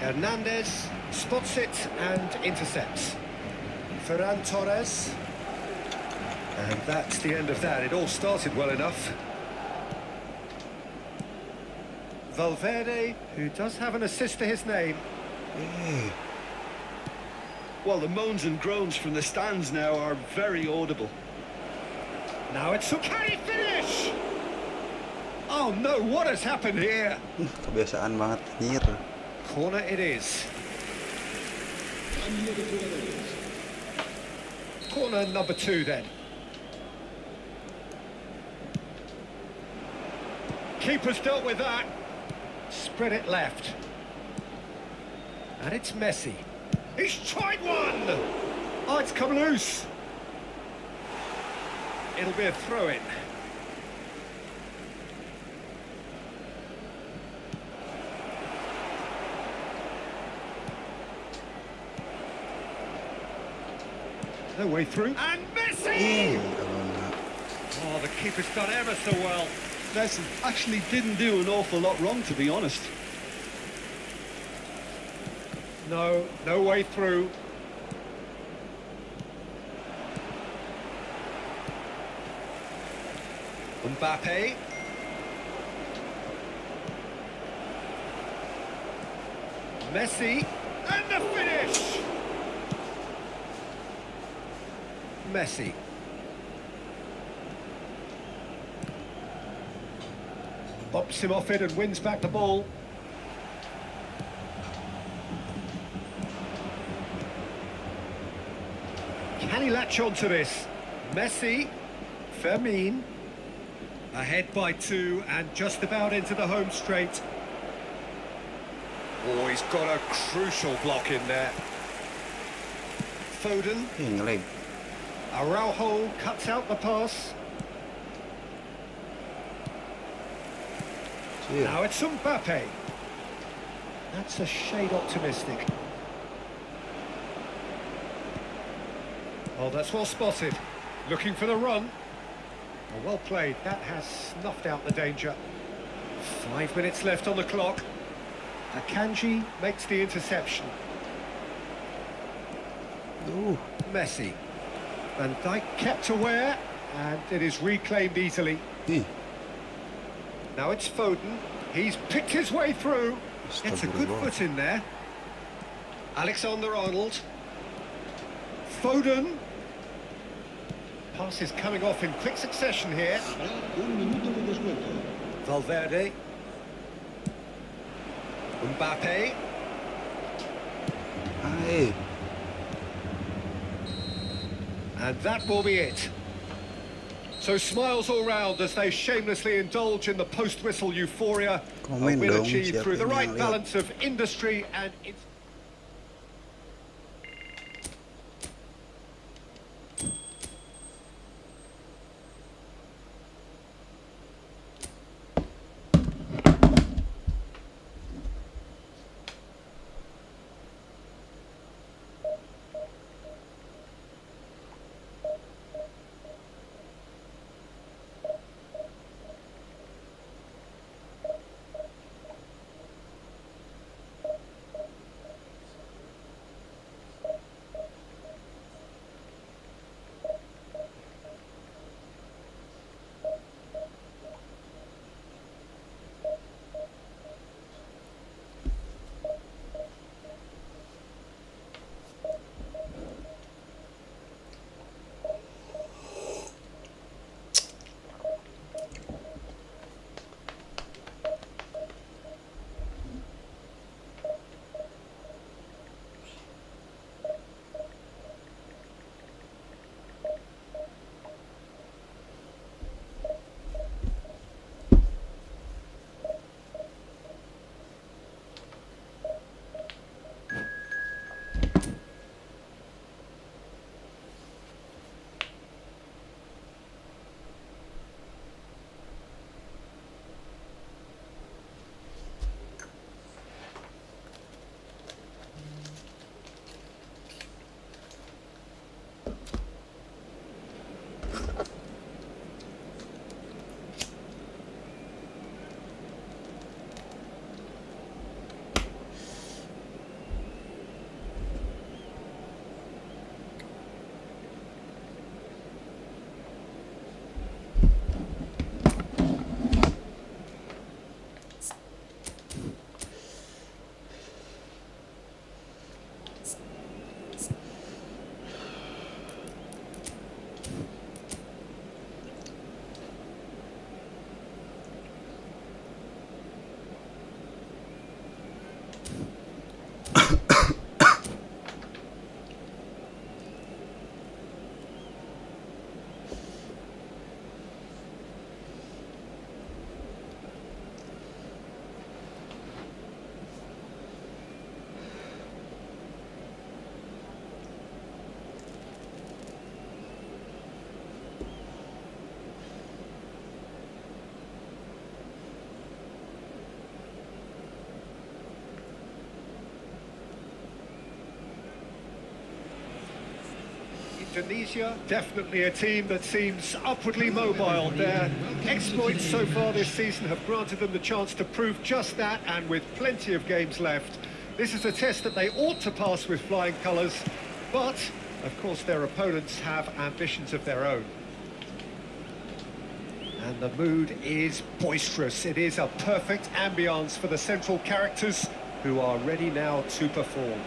S2: Hernandez spots it and intercepts. Ferran Torres. And that's the end of that. It all started well enough. Valverde, who does have an assist to his name.
S1: Eh,
S3: Well, the moans and groans from the stands now are very audible.
S2: Now it's can he finish? Oh no, what has happened here?
S1: kebiasaan banget anjir.
S2: Corner it is.
S4: Cambio de jugadores.
S2: Corner number 2 then. Keeper's dealt with that. Spread it left. And it's Messi. He's tried one! Oh, it's come loose. It'll be a throw-in. No way through. And Messi! Oh, the keeper's done ever so well.
S3: Messi actually didn't do an awful lot wrong, to be honest.
S2: No, no way through. Mbappe. Messi. And the finish! Messi. Bops him off it and wins back the ball. Can he latch on to this? Messi, Fermin, ahead by 2 and just about into the home straight. Oh, he's got a crucial block in there. Foden,
S1: Ngelag.
S2: Araujo cuts out the pass. Now it's Mbappe. That's a shade optimistic. Oh, that's well spotted. Looking for the run. Oh, well played. That has snuffed out the danger. 5 minutes left on the clock. Akanji makes the interception.
S1: Ooh.
S2: Messi. Van Dijk kept aware, and it is reclaimed easily. Now it's Foden. He's picked his way through. It's a good foot in there. Alexander-Arnold. Foden. Pass is coming off in quick succession here.
S4: Habrá un minuto de descuento.
S2: Valverde. Mbappe.
S1: Hai.
S2: And that will be it. So smiles all round as they shamelessly indulge in the post-whistle euphoria. A
S1: Komen
S2: win
S1: dong,
S2: achieved
S1: siapa
S2: through the
S1: yang
S2: right
S1: lihat?
S2: balance of industry and... Indonesia, definitely a team that seems upwardly mobile. Their exploits so far this season have granted them the chance to prove just that, and with plenty of games left. This is a test that they ought to pass with flying colours, but, of course, their opponents have ambitions of their own. And the mood is boisterous. It is a perfect ambience for the central characters, who are ready now to perform.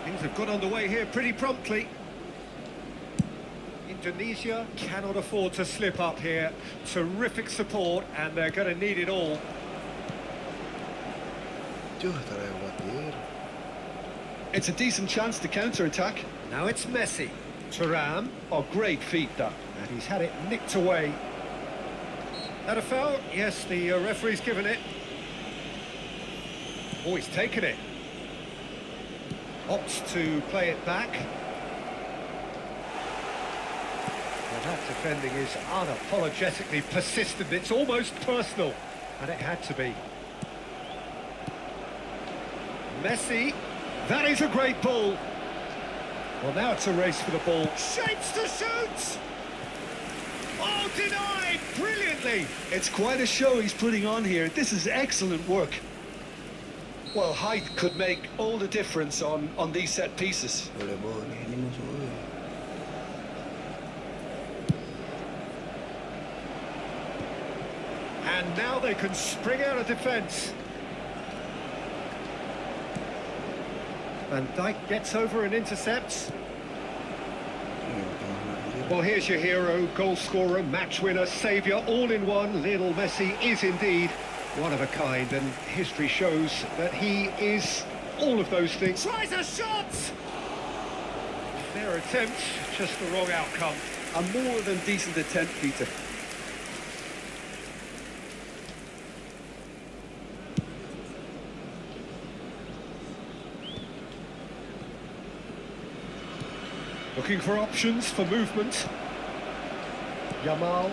S2: Things have got underway here pretty promptly. Indonesia cannot afford to slip up here. Terrific support, and they're going to need it all.
S1: Terlewat dia.
S3: It's a decent chance to counter-attack.
S2: Now it's Messi. Thuram.
S3: Oh, great feat, that.
S2: And he's had it nicked away. That a foul? Yes, the referee's given it. Oh, he's taken it. Opts to play it back. Well, that defending is unapologetically persistent. It's almost personal, and it had to be. Messi, that is a great ball. Well, now it's a race for the ball. Shapes to shoot! Oh, denied! Brilliantly!
S3: It's quite a show he's putting on here. This is excellent work. Well, height could make all the difference on these set pieces.
S1: Boleh ini masuk.
S2: And now they can spring out of defence. Van Dijk gets over and intercepts. Well, here's your hero, goal scorer, match winner, saviour, all in one. Lionel Messi is indeed One of a kind, and history shows that he is all of those things. Tries a shot! Their attempt, just the wrong outcome.
S3: A more than decent attempt, Peter.
S2: Looking for options for movement. Yamal.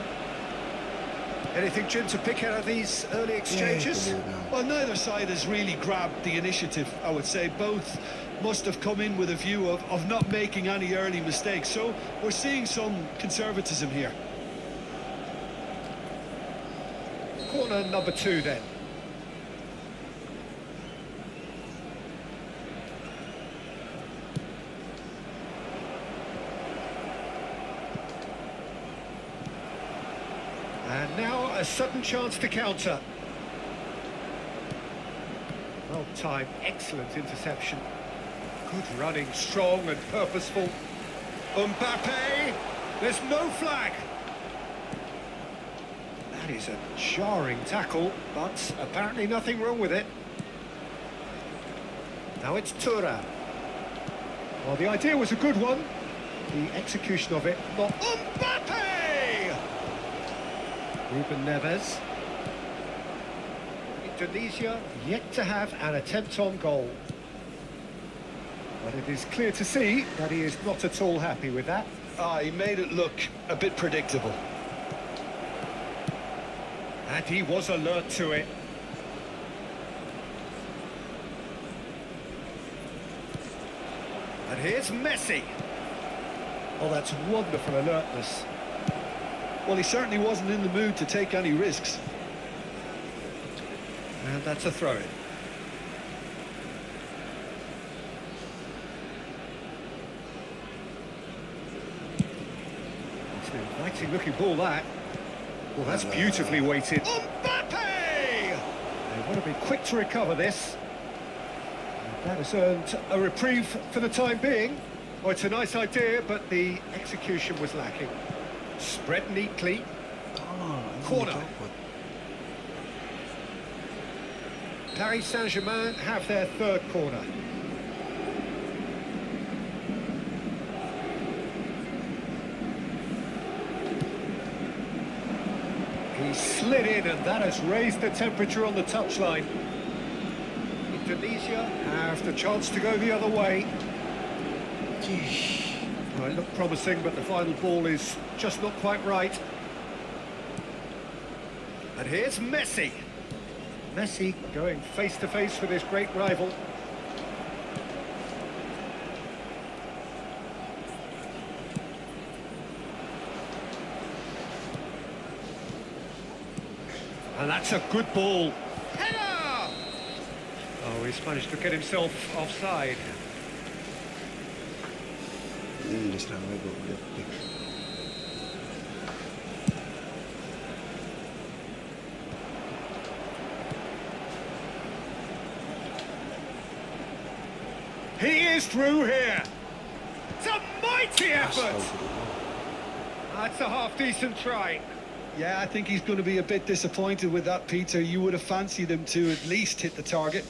S2: Anything, Jim, to pick out of these early exchanges?
S3: Well, neither side has really grabbed the initiative, I would say. Both must have come in with a view of not making any early mistakes. So we're seeing some conservatism here.
S2: Corner number 2 then. And now a sudden chance to counter. Well timed, excellent interception. Good running, strong and purposeful. Mbappe, there's no flag. That is a jarring tackle, but apparently nothing wrong with it. Now it's Thuram. Well, the idea was a good one. The execution of it, not...
S3: Mbappe!
S2: Ruben Neves. Indonesia yet to have an attempt on goal. But it is clear to see that he is not at all happy with that.
S3: He made it look a bit predictable.
S2: And he was alert to it. And here's Messi. Oh, that's wonderful alertness.
S3: Well, he certainly wasn't in the mood to take any risks.
S2: And that's a throw-in. It's an inviting looking ball, that. Well, that's beautifully weighted.
S3: Mbappe!
S2: They want to be quick to recover this. And that has earned a reprieve for the time being. Oh, it's a nice idea, but the execution was lacking. Spread neatly. Corner. Paris Saint-Germain have their third corner. He slid in, and that has raised the temperature on the touchline. Indonesia have the chance to go the other way. Well, it looked promising, but the final ball is just not quite right. And here's Messi. Messi going face-to-face with his great rival. And that's a good ball. Header! Oh, he's managed to get himself offside.
S1: Diserang lagi goblok.
S2: He is through here. It's a mighty effort. That's a half-decent try.
S3: Yeah, I think he's going to be a bit disappointed with that, Peter. You would have fancied him to at least hit the target.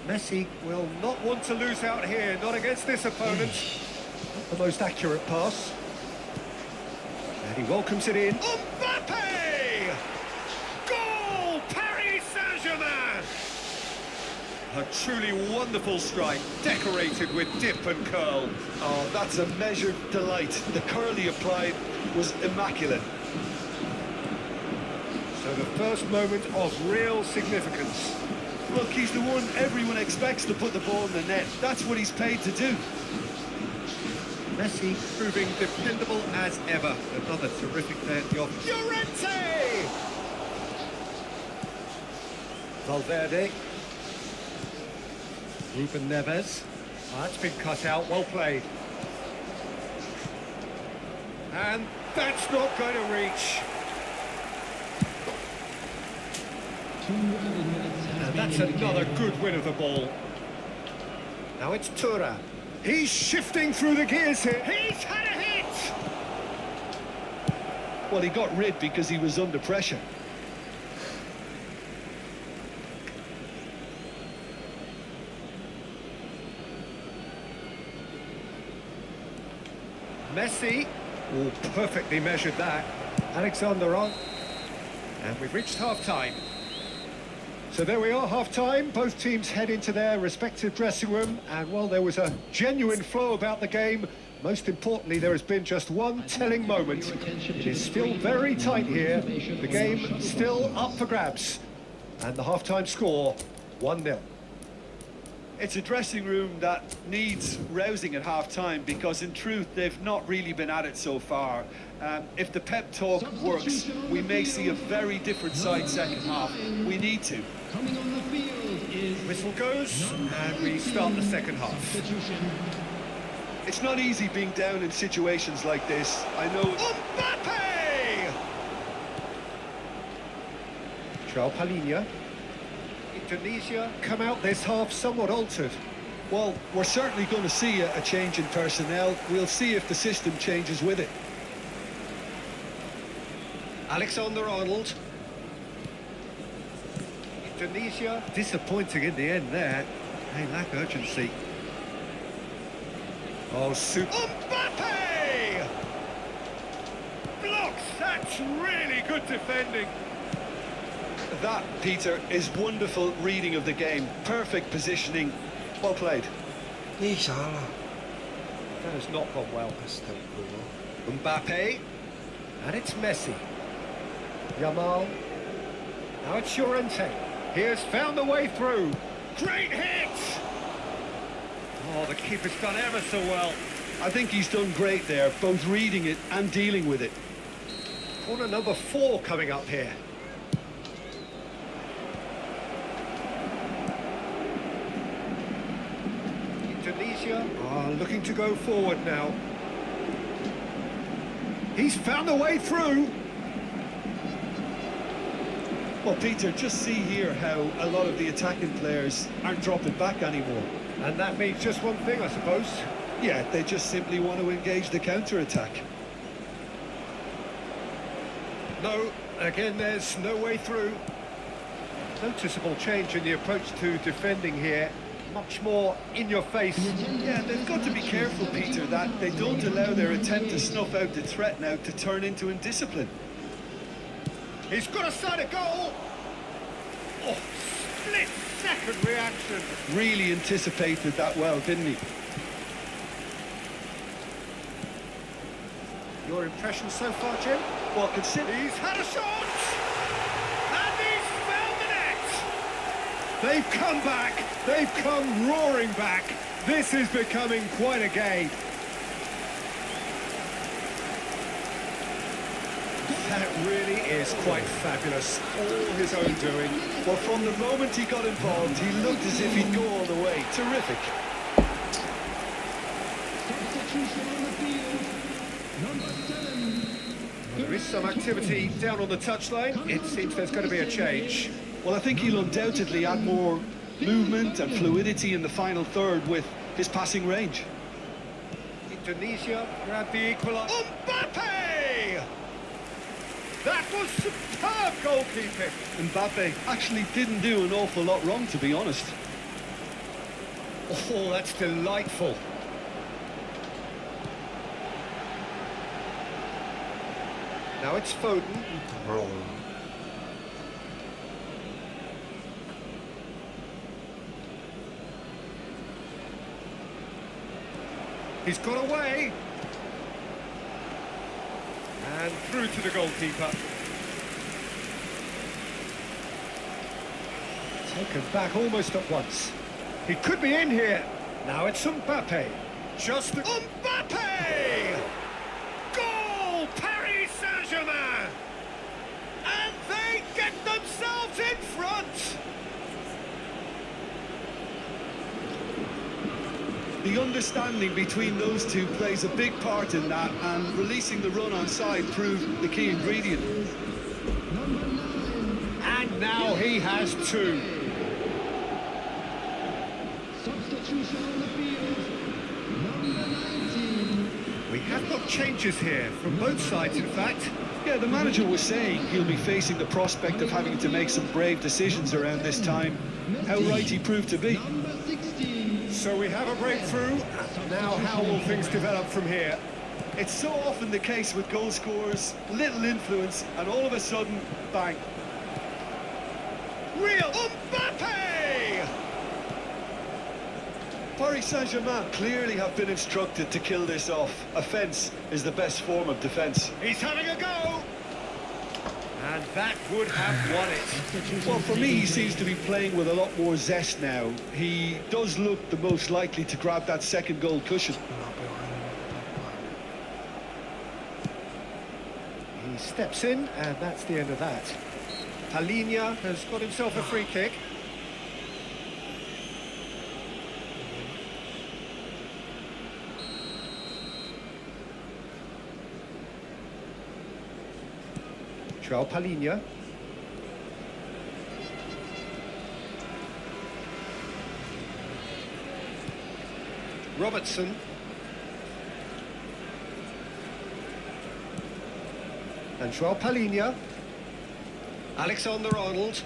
S2: Messi will not want to lose out here, not against this opponent. Not the most accurate pass. And he welcomes it in.
S3: Mbappe!
S2: Goal! Paris Saint-Germain! A truly wonderful strike, decorated with dip and curl.
S3: Oh, that's a measured delight. The curl he applied was immaculate.
S2: So the first moment of real significance.
S3: Look, he's the one everyone expects to put the ball in the net. That's what he's paid to do.
S2: Messi proving dependable as ever. Another terrific day at the office.
S3: Llorente!
S2: Valverde. Ruben Neves. Oh, that's been cut out, well played. And that's not going to reach. And that's another good win of the ball. Now it's Thuram. He's shifting through the gears here. He's had a
S3: Well, he got rid because he was under pressure.
S2: Messi. Oh, perfectly measured that. Alexander on. And we've reached half-time. So there we are, half-time. Both teams head into their respective dressing room. And while there was a genuine flow about the game, most importantly, there has been just one telling moment. It is still very tight here. The game still up for grabs. And the half-time score, 1-0.
S3: It's a dressing room that needs rousing at half-time because, in truth, they've not really been at it so far. If the pep talk works, we may see a very different side second half. We need to.
S4: Coming on the field is
S2: Whistle goes, and we start the second half.
S3: It's not easy being down in situations like this. I know.
S2: Mbappe! João Palhinha. Indonesia come out this half somewhat altered.
S3: Well, we're certainly going to see a change in personnel. We'll see if the system changes with it.
S2: Alexander-Arnold. Indonesia disappointing in the end there. They lack urgency. Oh, super. Mbappe! Blocks! That's really good defending.
S3: That, Peter, is wonderful reading of the game. Perfect positioning. Well played.
S1: Ih, salah.
S2: That has not gone well.
S1: Astagfirullah.
S2: Mbappe. And it's Messi. Yamal. Now it's Llorente. He has found a way through. Great hit! Oh, the keeper's done ever so well.
S3: I think he's done great there, both reading it and dealing with it.
S2: Corner number 4 coming up here. Indonesia are looking to go forward now. He's found a way through.
S3: Well, Peter, just see here how a lot of the attacking players aren't dropping back anymore.
S2: And that means just one thing, I suppose.
S3: Yeah, they just simply want to engage the counter-attack.
S2: No, again, there's no way through. Noticeable change in the approach to defending here. Much more in your face.
S3: Yeah, they've got to be careful, Peter, that they don't allow their attempt to snuff out the threat now to turn into indiscipline.
S2: He's got a side of goal. Oh, split-second reaction.
S3: Really anticipated that well, didn't he?
S2: Your impression so far, Jim?
S3: Well, consider...
S2: He's had a shot! And he's found the net! They've come back! They've come roaring back! This is becoming quite a game. That really is quite fabulous. All his own doing.
S3: Well, from the moment he got involved, he looked as if he'd go all the way. Terrific.
S4: substitution on the field. Number 7.
S2: There is some activity down on the touchline. It seems there's going to be a change.
S3: Well, I think he'll undoubtedly add more movement and fluidity in the final third with his passing range.
S2: Indonesia grab the equaliser. Mbappe! That was superb goalkeeping.
S3: Mbappe actually didn't do an awful lot wrong, to be honest.
S2: Oh, that's delightful. Now it's Foden.
S1: Bro.
S2: He's got away. And through to the goalkeeper. Taken back almost at once. He could be in here. Now it's Mbappe. Just Mbappe! Goal! Paris Saint-Germain! And they get themselves in front!
S3: The understanding between those two plays a big part in that, and releasing the run on side proved the key ingredient.
S2: And now he has 2.
S4: Substitution on the field. Number 19.
S2: We have got changes here from both sides, in fact.
S3: Yeah, the manager was saying he'll be facing the prospect of having to make some brave decisions around this time. How right he proved to be.
S2: So we have a breakthrough. Now how will things develop from here?
S3: It's so often the case with goal scorers, little influence, and all of a sudden, bang. Real Mbappe! Paris Saint-Germain clearly have been instructed to kill this off. Offence is the best form of defence.
S2: He's having a go! And that would have won it.
S3: Well, for me, he seems to be playing with a lot more zest now. He does look the most likely to grab that second goal cushion.
S2: He steps in, and that's the end of that. Palinya has got himself a free kick. Joao Palinya. Robertson. And Joao Palinya. Alexander-Arnold.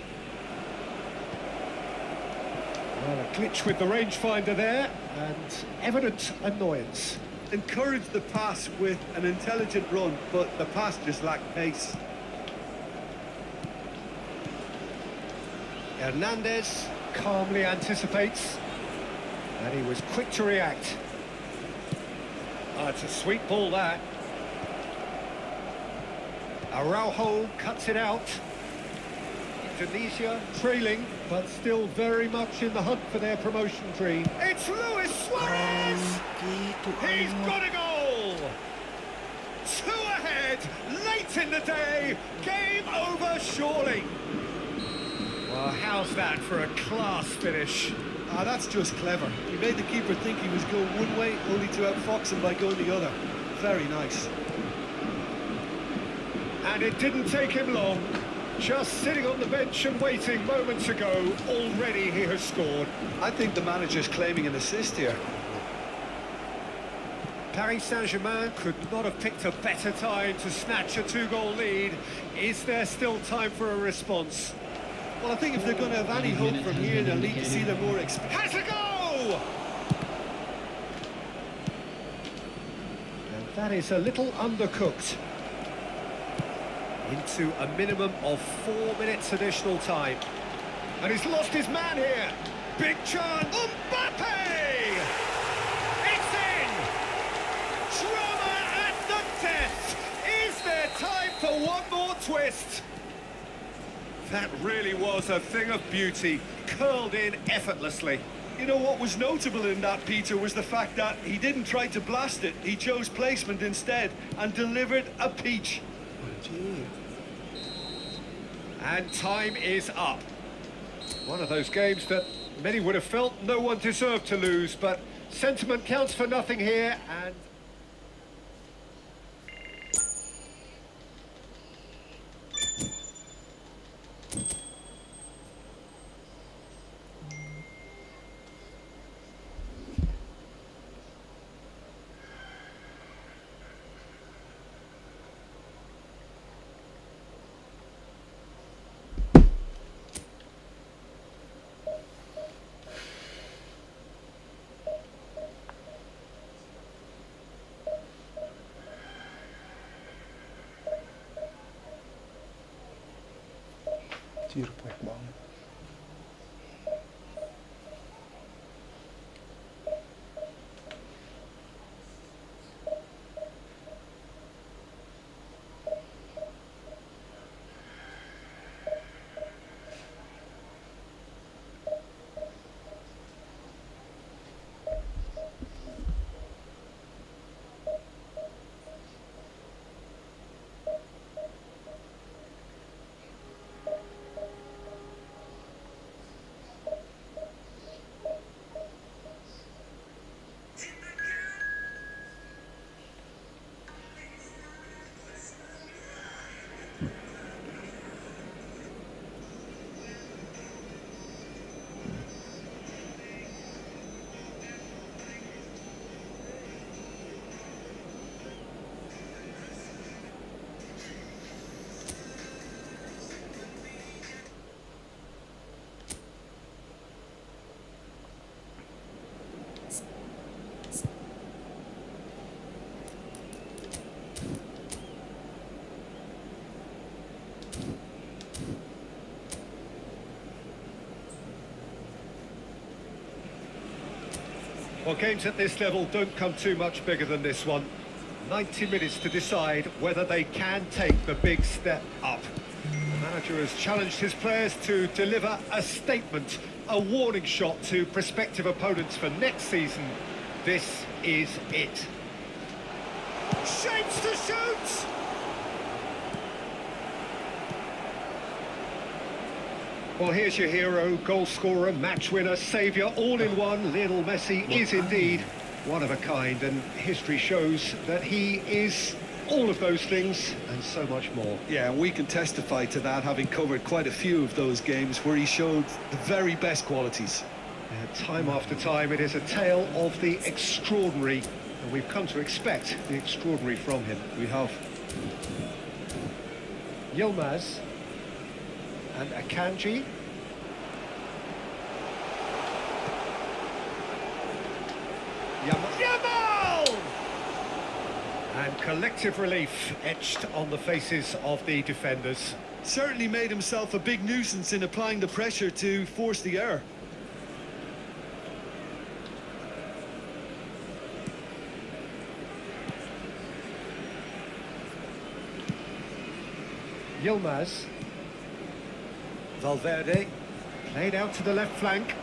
S2: Well, a glitch with the rangefinder there, and evident annoyance.
S3: Encouraged the pass with an intelligent run, but the pass just lacked pace.
S2: Hernandez calmly anticipates, and he was quick to react. Oh, it's a sweet ball, that. Araujo cuts it out. Indonesia trailing, but still very much in the hunt for their promotion dream. It's Luis Suarez! He's got a goal! 2 ahead, late in the day, game over surely. Well, how's that for a class finish?
S3: That's just clever. He made the keeper think he was going one way, only to outfox him by going the other. Very nice.
S2: And it didn't take him long. Just sitting on the bench and waiting moments ago, already he has scored.
S3: I think the manager's claiming an assist here.
S2: Paris Saint-Germain could not have picked a better time to snatch a 2-goal lead. Is there still time for a response?
S3: Well, I think if they're going to have any hope from here, they'll need to see their more
S2: Has a go! And that is a little undercooked. Into a minimum of 4 minutes additional time. And he's lost his man here. Big chance. Mbappe! It's in! Drama at the death! Is there time for one more twist? That really was a thing of beauty, curled in effortlessly.
S3: You know what was notable in that, Peter, was the fact that he didn't try to blast it. He chose placement instead and delivered a peach.
S2: And time is up. One of those games that many would have felt no one deserved to lose, but sentiment counts for nothing here, and...
S1: Anjir, banyak banget.
S2: Well, games at this level don't come too much bigger than this one. 90 minutes to decide whether they can take the big step up. The manager has challenged his players to deliver a statement, a warning shot to prospective opponents for next season. This is it. Shapes to shoot! Well, here's your hero, goal scorer, match winner, saviour, all in one. Lionel Messi is indeed one of a kind, and history shows that he is all of those things and so much more.
S3: Yeah, and we can testify to that, having covered quite a few of those games where he showed the very best qualities.
S2: Time after time, it is a tale of the extraordinary, and we've come to expect the extraordinary from him.
S3: We have.
S2: Yilmaz and Akanji. Yamal! And collective relief etched on the faces of the defenders.
S3: Certainly made himself a big nuisance in applying the pressure to force the error.
S2: Yilmaz. Valverde. Played out to the left flank.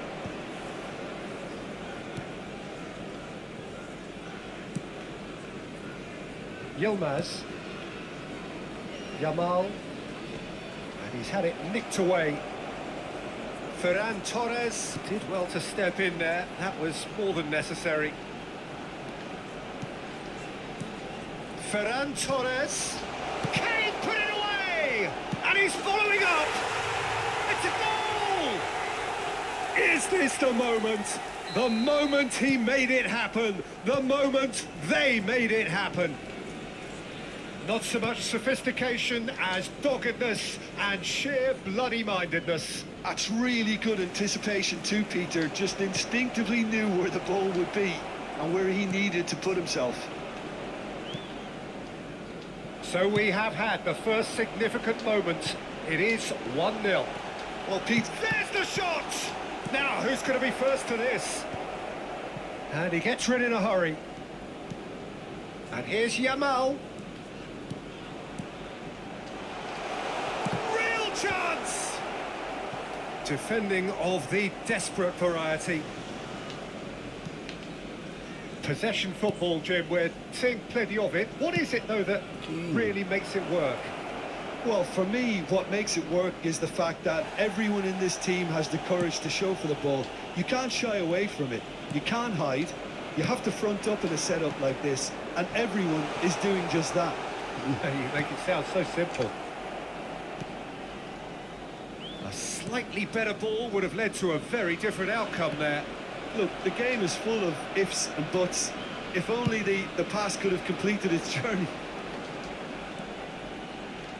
S2: Yilmaz. Yamal. And he's had it nicked away. Ferran Torres did well to step in there. That was more than necessary. Ferran Torres. Kane put it away! And he's following up! It's a goal! Is this the moment? The moment he made it happen. The moment they made it happen. Not so much sophistication as doggedness and sheer bloody-mindedness.
S3: That's really good anticipation too, Peter. Just instinctively knew where the ball would be and where he needed to put himself.
S2: So we have had the first significant moment. It is 1-0.
S3: Well, Pete,
S2: There's the shot! Now, who's going to be first to this? And he gets rid in a hurry. And here's Yamal. Real chance! Defending of the desperate variety. Possession football, Jim, we're seeing plenty of it. What is it, though, that really makes it work?
S3: well, for me, what makes it work is the fact that everyone in this team has the courage to show for the ball. You can't shy away from it. You can't hide. You have to front up in a setup like this, and everyone is doing just that.
S2: You make it sound so simple. A slightly better ball would have led to a very different outcome there.
S3: Look, the game is full of ifs and buts. If only the pass could have completed its journey.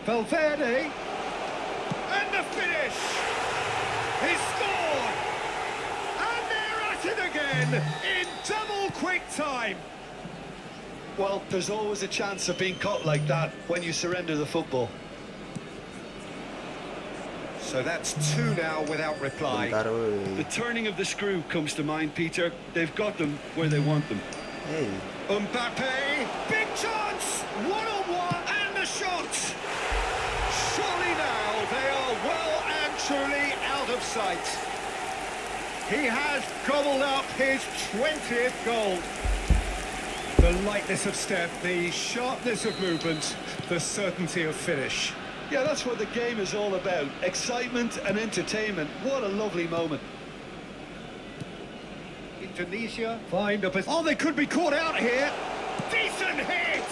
S2: Valverde. And the finish. He scored. And they're at it again in double quick time.
S3: Well, there's always a chance of being caught like that when you surrender the football.
S2: So that's two now without reply.
S1: Bentar,
S3: The
S1: woi.
S3: turning of the screw comes to mind, Peter. They've got them where they want them.
S1: Hey,
S2: Mbappe, big chance, one-on-one, and the shot. Surely now they are well and truly out of sight. He has gobbled up his 20th goal. The lightness of step, the sharpness of movement, the certainty of finish.
S3: Yeah, that's what the game is all about. Excitement and entertainment. What a lovely moment.
S2: Indonesia find a position. Oh, they could be caught out here. Decent hit.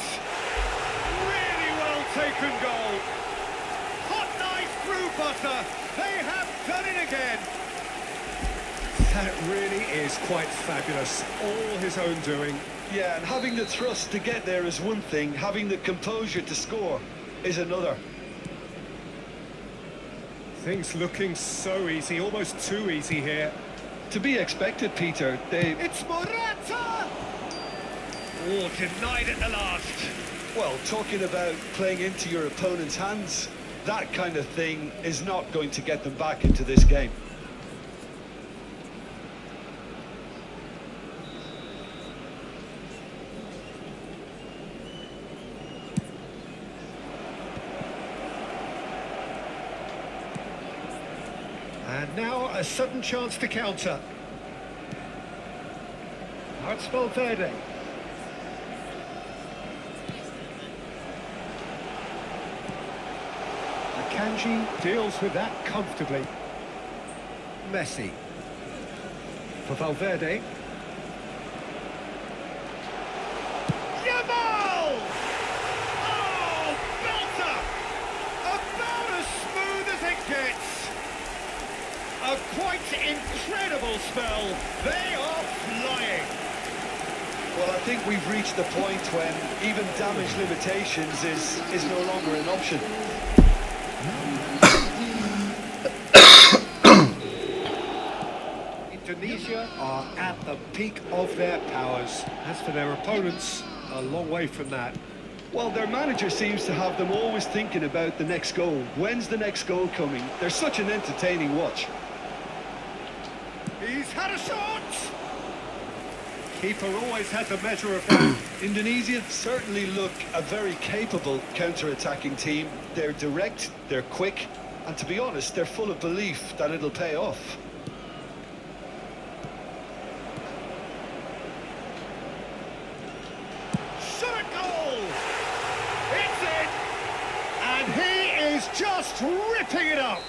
S2: Really well taken goal. Hot knife through butter. They have done it again. That really is quite fabulous. All his own doing.
S3: Yeah, and having the thrust to get there is one thing. Having the composure to score is another.
S2: Things looking so easy, almost too easy here.
S3: To be expected, Peter.
S2: It's Morata! Oh, denied at the last.
S3: Well, talking about playing into your opponent's hands, that kind of thing is not going to get them back into this game.
S2: And now a sudden chance to counter. Now it's Valverde. Akanji deals with that comfortably. Messi. For Valverde. Yamal! Oh, belter! About as smooth as it gets. A quite incredible spell. They are flying.
S3: Well, I think we've reached the point when even damage limitations is no longer an option.
S2: Indonesia are at the peak of their powers. As for their opponents, a long way from that.
S3: Well, their manager seems to have them always thinking about the next goal. When's the next goal coming? They're such an entertaining watch.
S2: He's had a shot! Keeper always had the measure of that.
S3: Indonesia certainly look a very capable counter-attacking team. They're direct, they're quick, and to be honest, they're full of belief that it'll pay off.
S2: Shot a goal! It's in! And he is just ripping it up!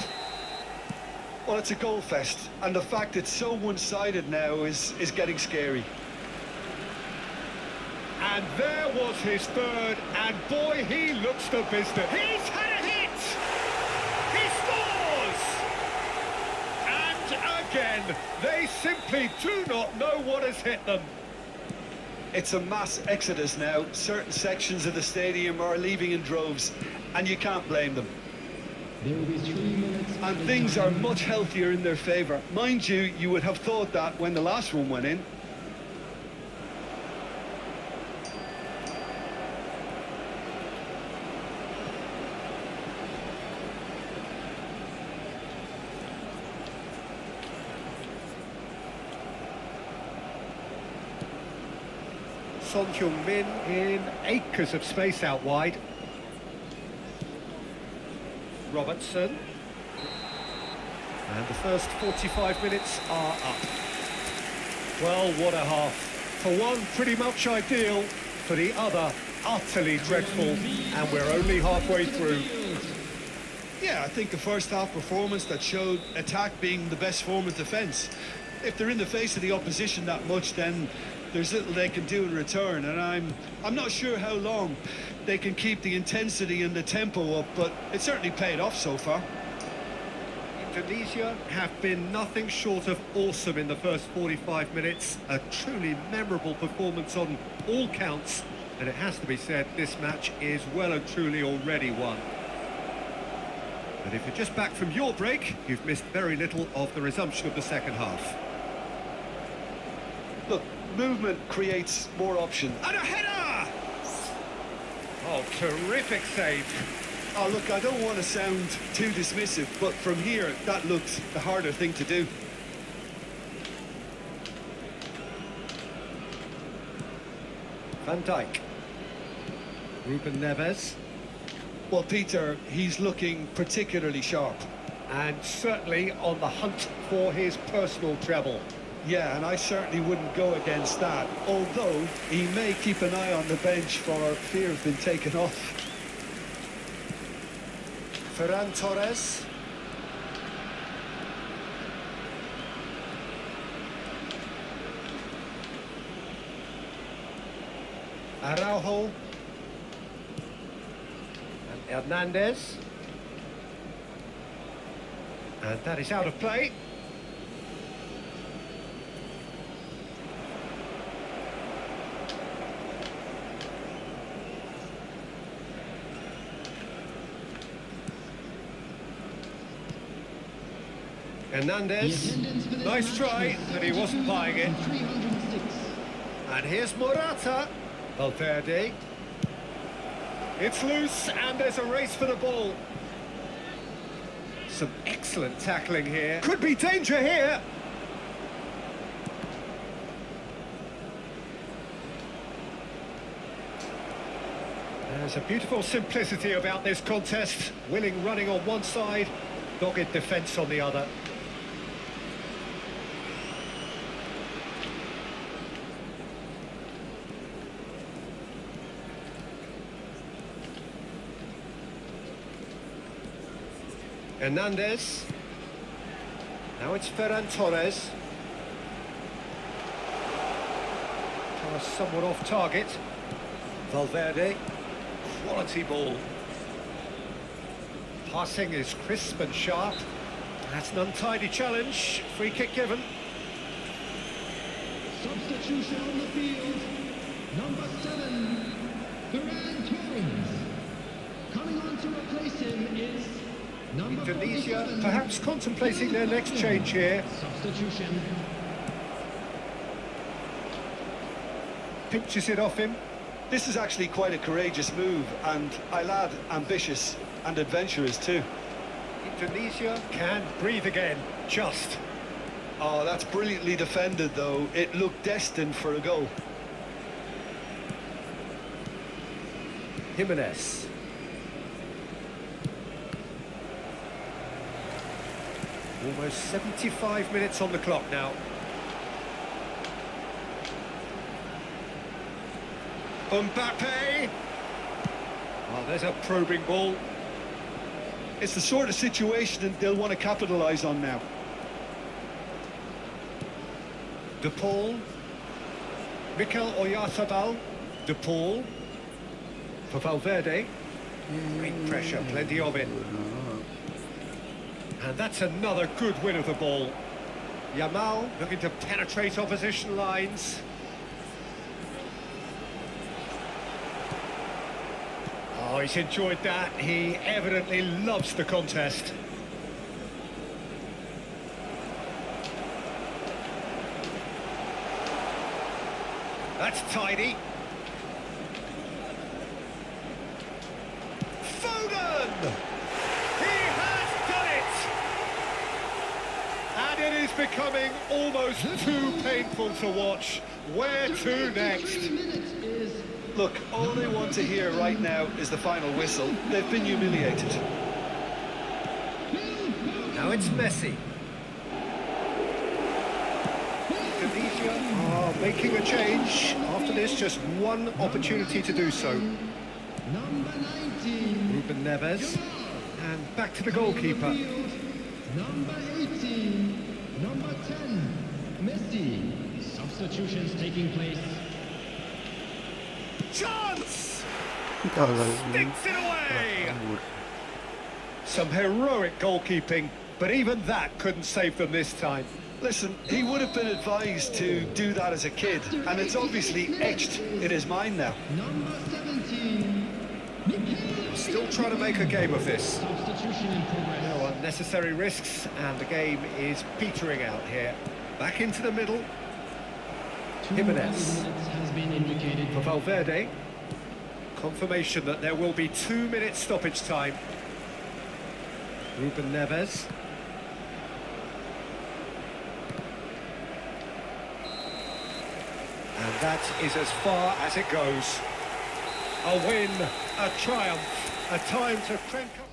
S3: Well, it's a goal fest, and the fact it's so one-sided now is getting scary.
S2: And there was his third, and boy, he looks the business. He's had a hit! He scores! And again, they simply do not know what has hit them.
S3: It's a mass exodus now. Certain sections of the stadium are leaving in droves, and you can't blame them.
S4: There will be 3 minutes.
S3: And things are much healthier in their favour. Mind you, you would have thought that when the last one went in.
S2: Son Heung-min in acres of space out wide. Robertson. And the first 45 minutes are up. Well, what a half. For one, pretty much ideal. For the other, utterly dreadful. And we're only halfway through.
S3: Yeah, I think a first-half performance that showed attack being the best form of defence. If they're in the face of the opposition that much, then there's little they can do in return, and I'm not sure how long they can keep the intensity and the tempo up, but it certainly paid off so far.
S2: Indonesia have been nothing short of awesome in the first 45 minutes. A truly memorable performance on all counts, and it has to be said, this match is well and truly already won. And if you're just back from your break, you've missed very little of the resumption of the second half.
S3: Look, movement creates more options.
S2: And a header! Oh, terrific save.
S3: Oh, look, I don't want to sound too dismissive, but from here, that looked the harder thing to do.
S2: Van Dijk. Ruben Neves.
S3: Well, Peter, he's looking particularly sharp.
S2: And certainly on the hunt for his personal treble.
S3: Yeah, and I certainly wouldn't go against that, although he may keep an eye on the bench for fear of being taken off.
S2: Ferran Torres. Araujo. And Hernandez. And that is out of play. Hernandez, nice try, but he wasn't buying it. And here's Morata. Valverde. It's loose, and there's a race for the ball. Some excellent tackling here. Could be danger here. There's a beautiful simplicity about this contest. Willing running on one side, dogged defence on the other. Hernandez. Now it's Ferran Torres. Somewhat off target. Valverde. Quality ball. Passing is crisp and sharp. That's an untidy challenge. Free kick given.
S4: Substitution on the field. Number 7, Ferran Torres. Coming on to replace him is number
S2: Indonesia
S4: 47.
S2: perhaps contemplating their next change here.
S4: Substitution.
S2: Pinches it off him.
S3: This is actually quite a courageous move, and I'll add ambitious and adventurous too.
S2: Indonesia can breathe again. Just.
S3: Oh, that's brilliantly defended, though. It looked destined for a goal.
S2: Jimenez. Almost 75 minutes on the clock now. Mbappe. Well, there's a probing ball.
S3: It's the sort of situation that they'll want to capitalise on now.
S2: De Paul. Mikel Oyarzabal. De Paul. For Valverde. Great pressure, plenty of it. And that's another good win of the ball. Yamal looking to penetrate opposition lines. Oh, he's enjoyed that. He evidently loves the contest. That's tidy. Foden! He has done it! And it is becoming almost too painful to watch. Where to next?
S4: 53 minutes is
S3: Look, all they want to hear right now is the final whistle. They've been humiliated.
S2: Now it's Messi. Indonesia are making a change. After this, just one opportunity to do so.
S4: number 19.
S2: Ruben Neves. And back to the goalkeeper.
S4: Number 18. Number 10. Messi. Substitutions taking place.
S2: Chance!
S1: Kalau
S2: Sticks it away! Some heroic goalkeeping, but even that couldn't save them this time.
S3: Listen, he would have been advised to do that as a kid, and it's obviously etched in his mind now.
S4: Number 17.
S2: Still trying to make a game of this.
S4: Substitution in progress.
S2: No unnecessary risks, and the game is petering out here. Back into the middle.
S4: 2
S2: Jimenez.
S4: minutes has been indicated.
S2: For Valverde. Confirmation that there will be 2 minutes stoppage time. Ruben Neves. And that is as far as it goes. A win, a triumph, a time to crank up.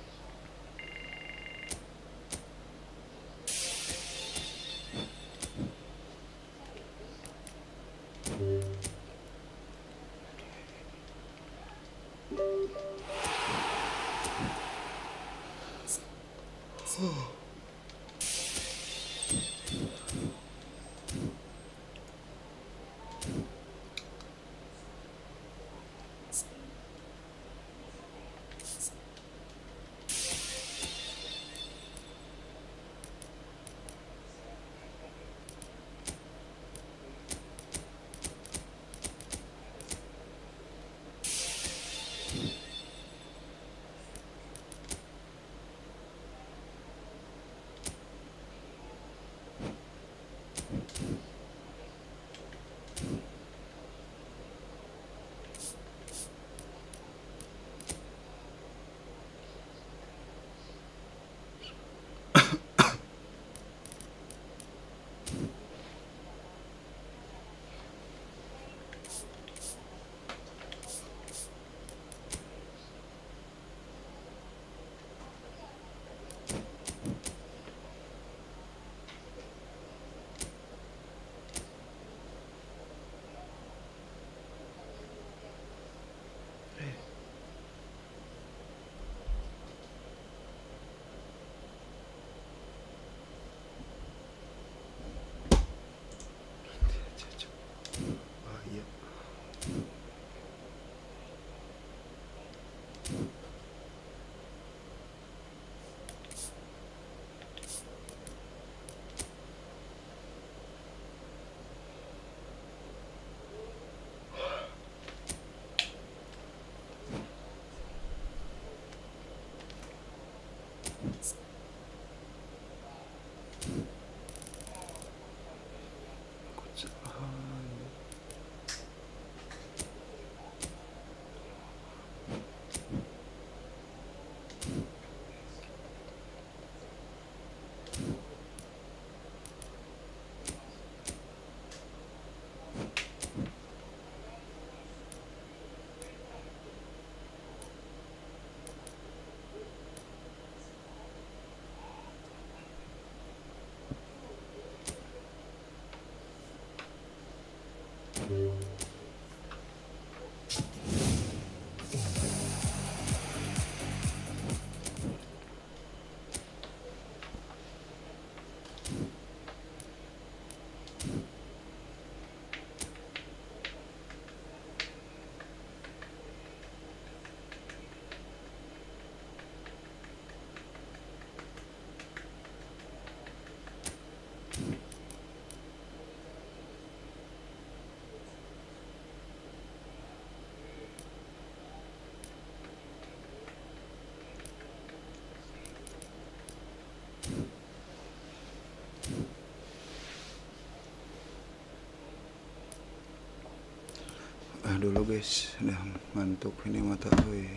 S1: Dulu guys, udah ngantuk ini mata gue.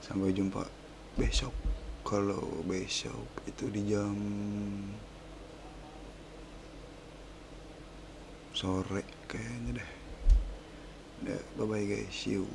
S1: Sampai jumpa besok. Kalau besok itu di jam sore kayaknya deh. Bye bye guys, see you.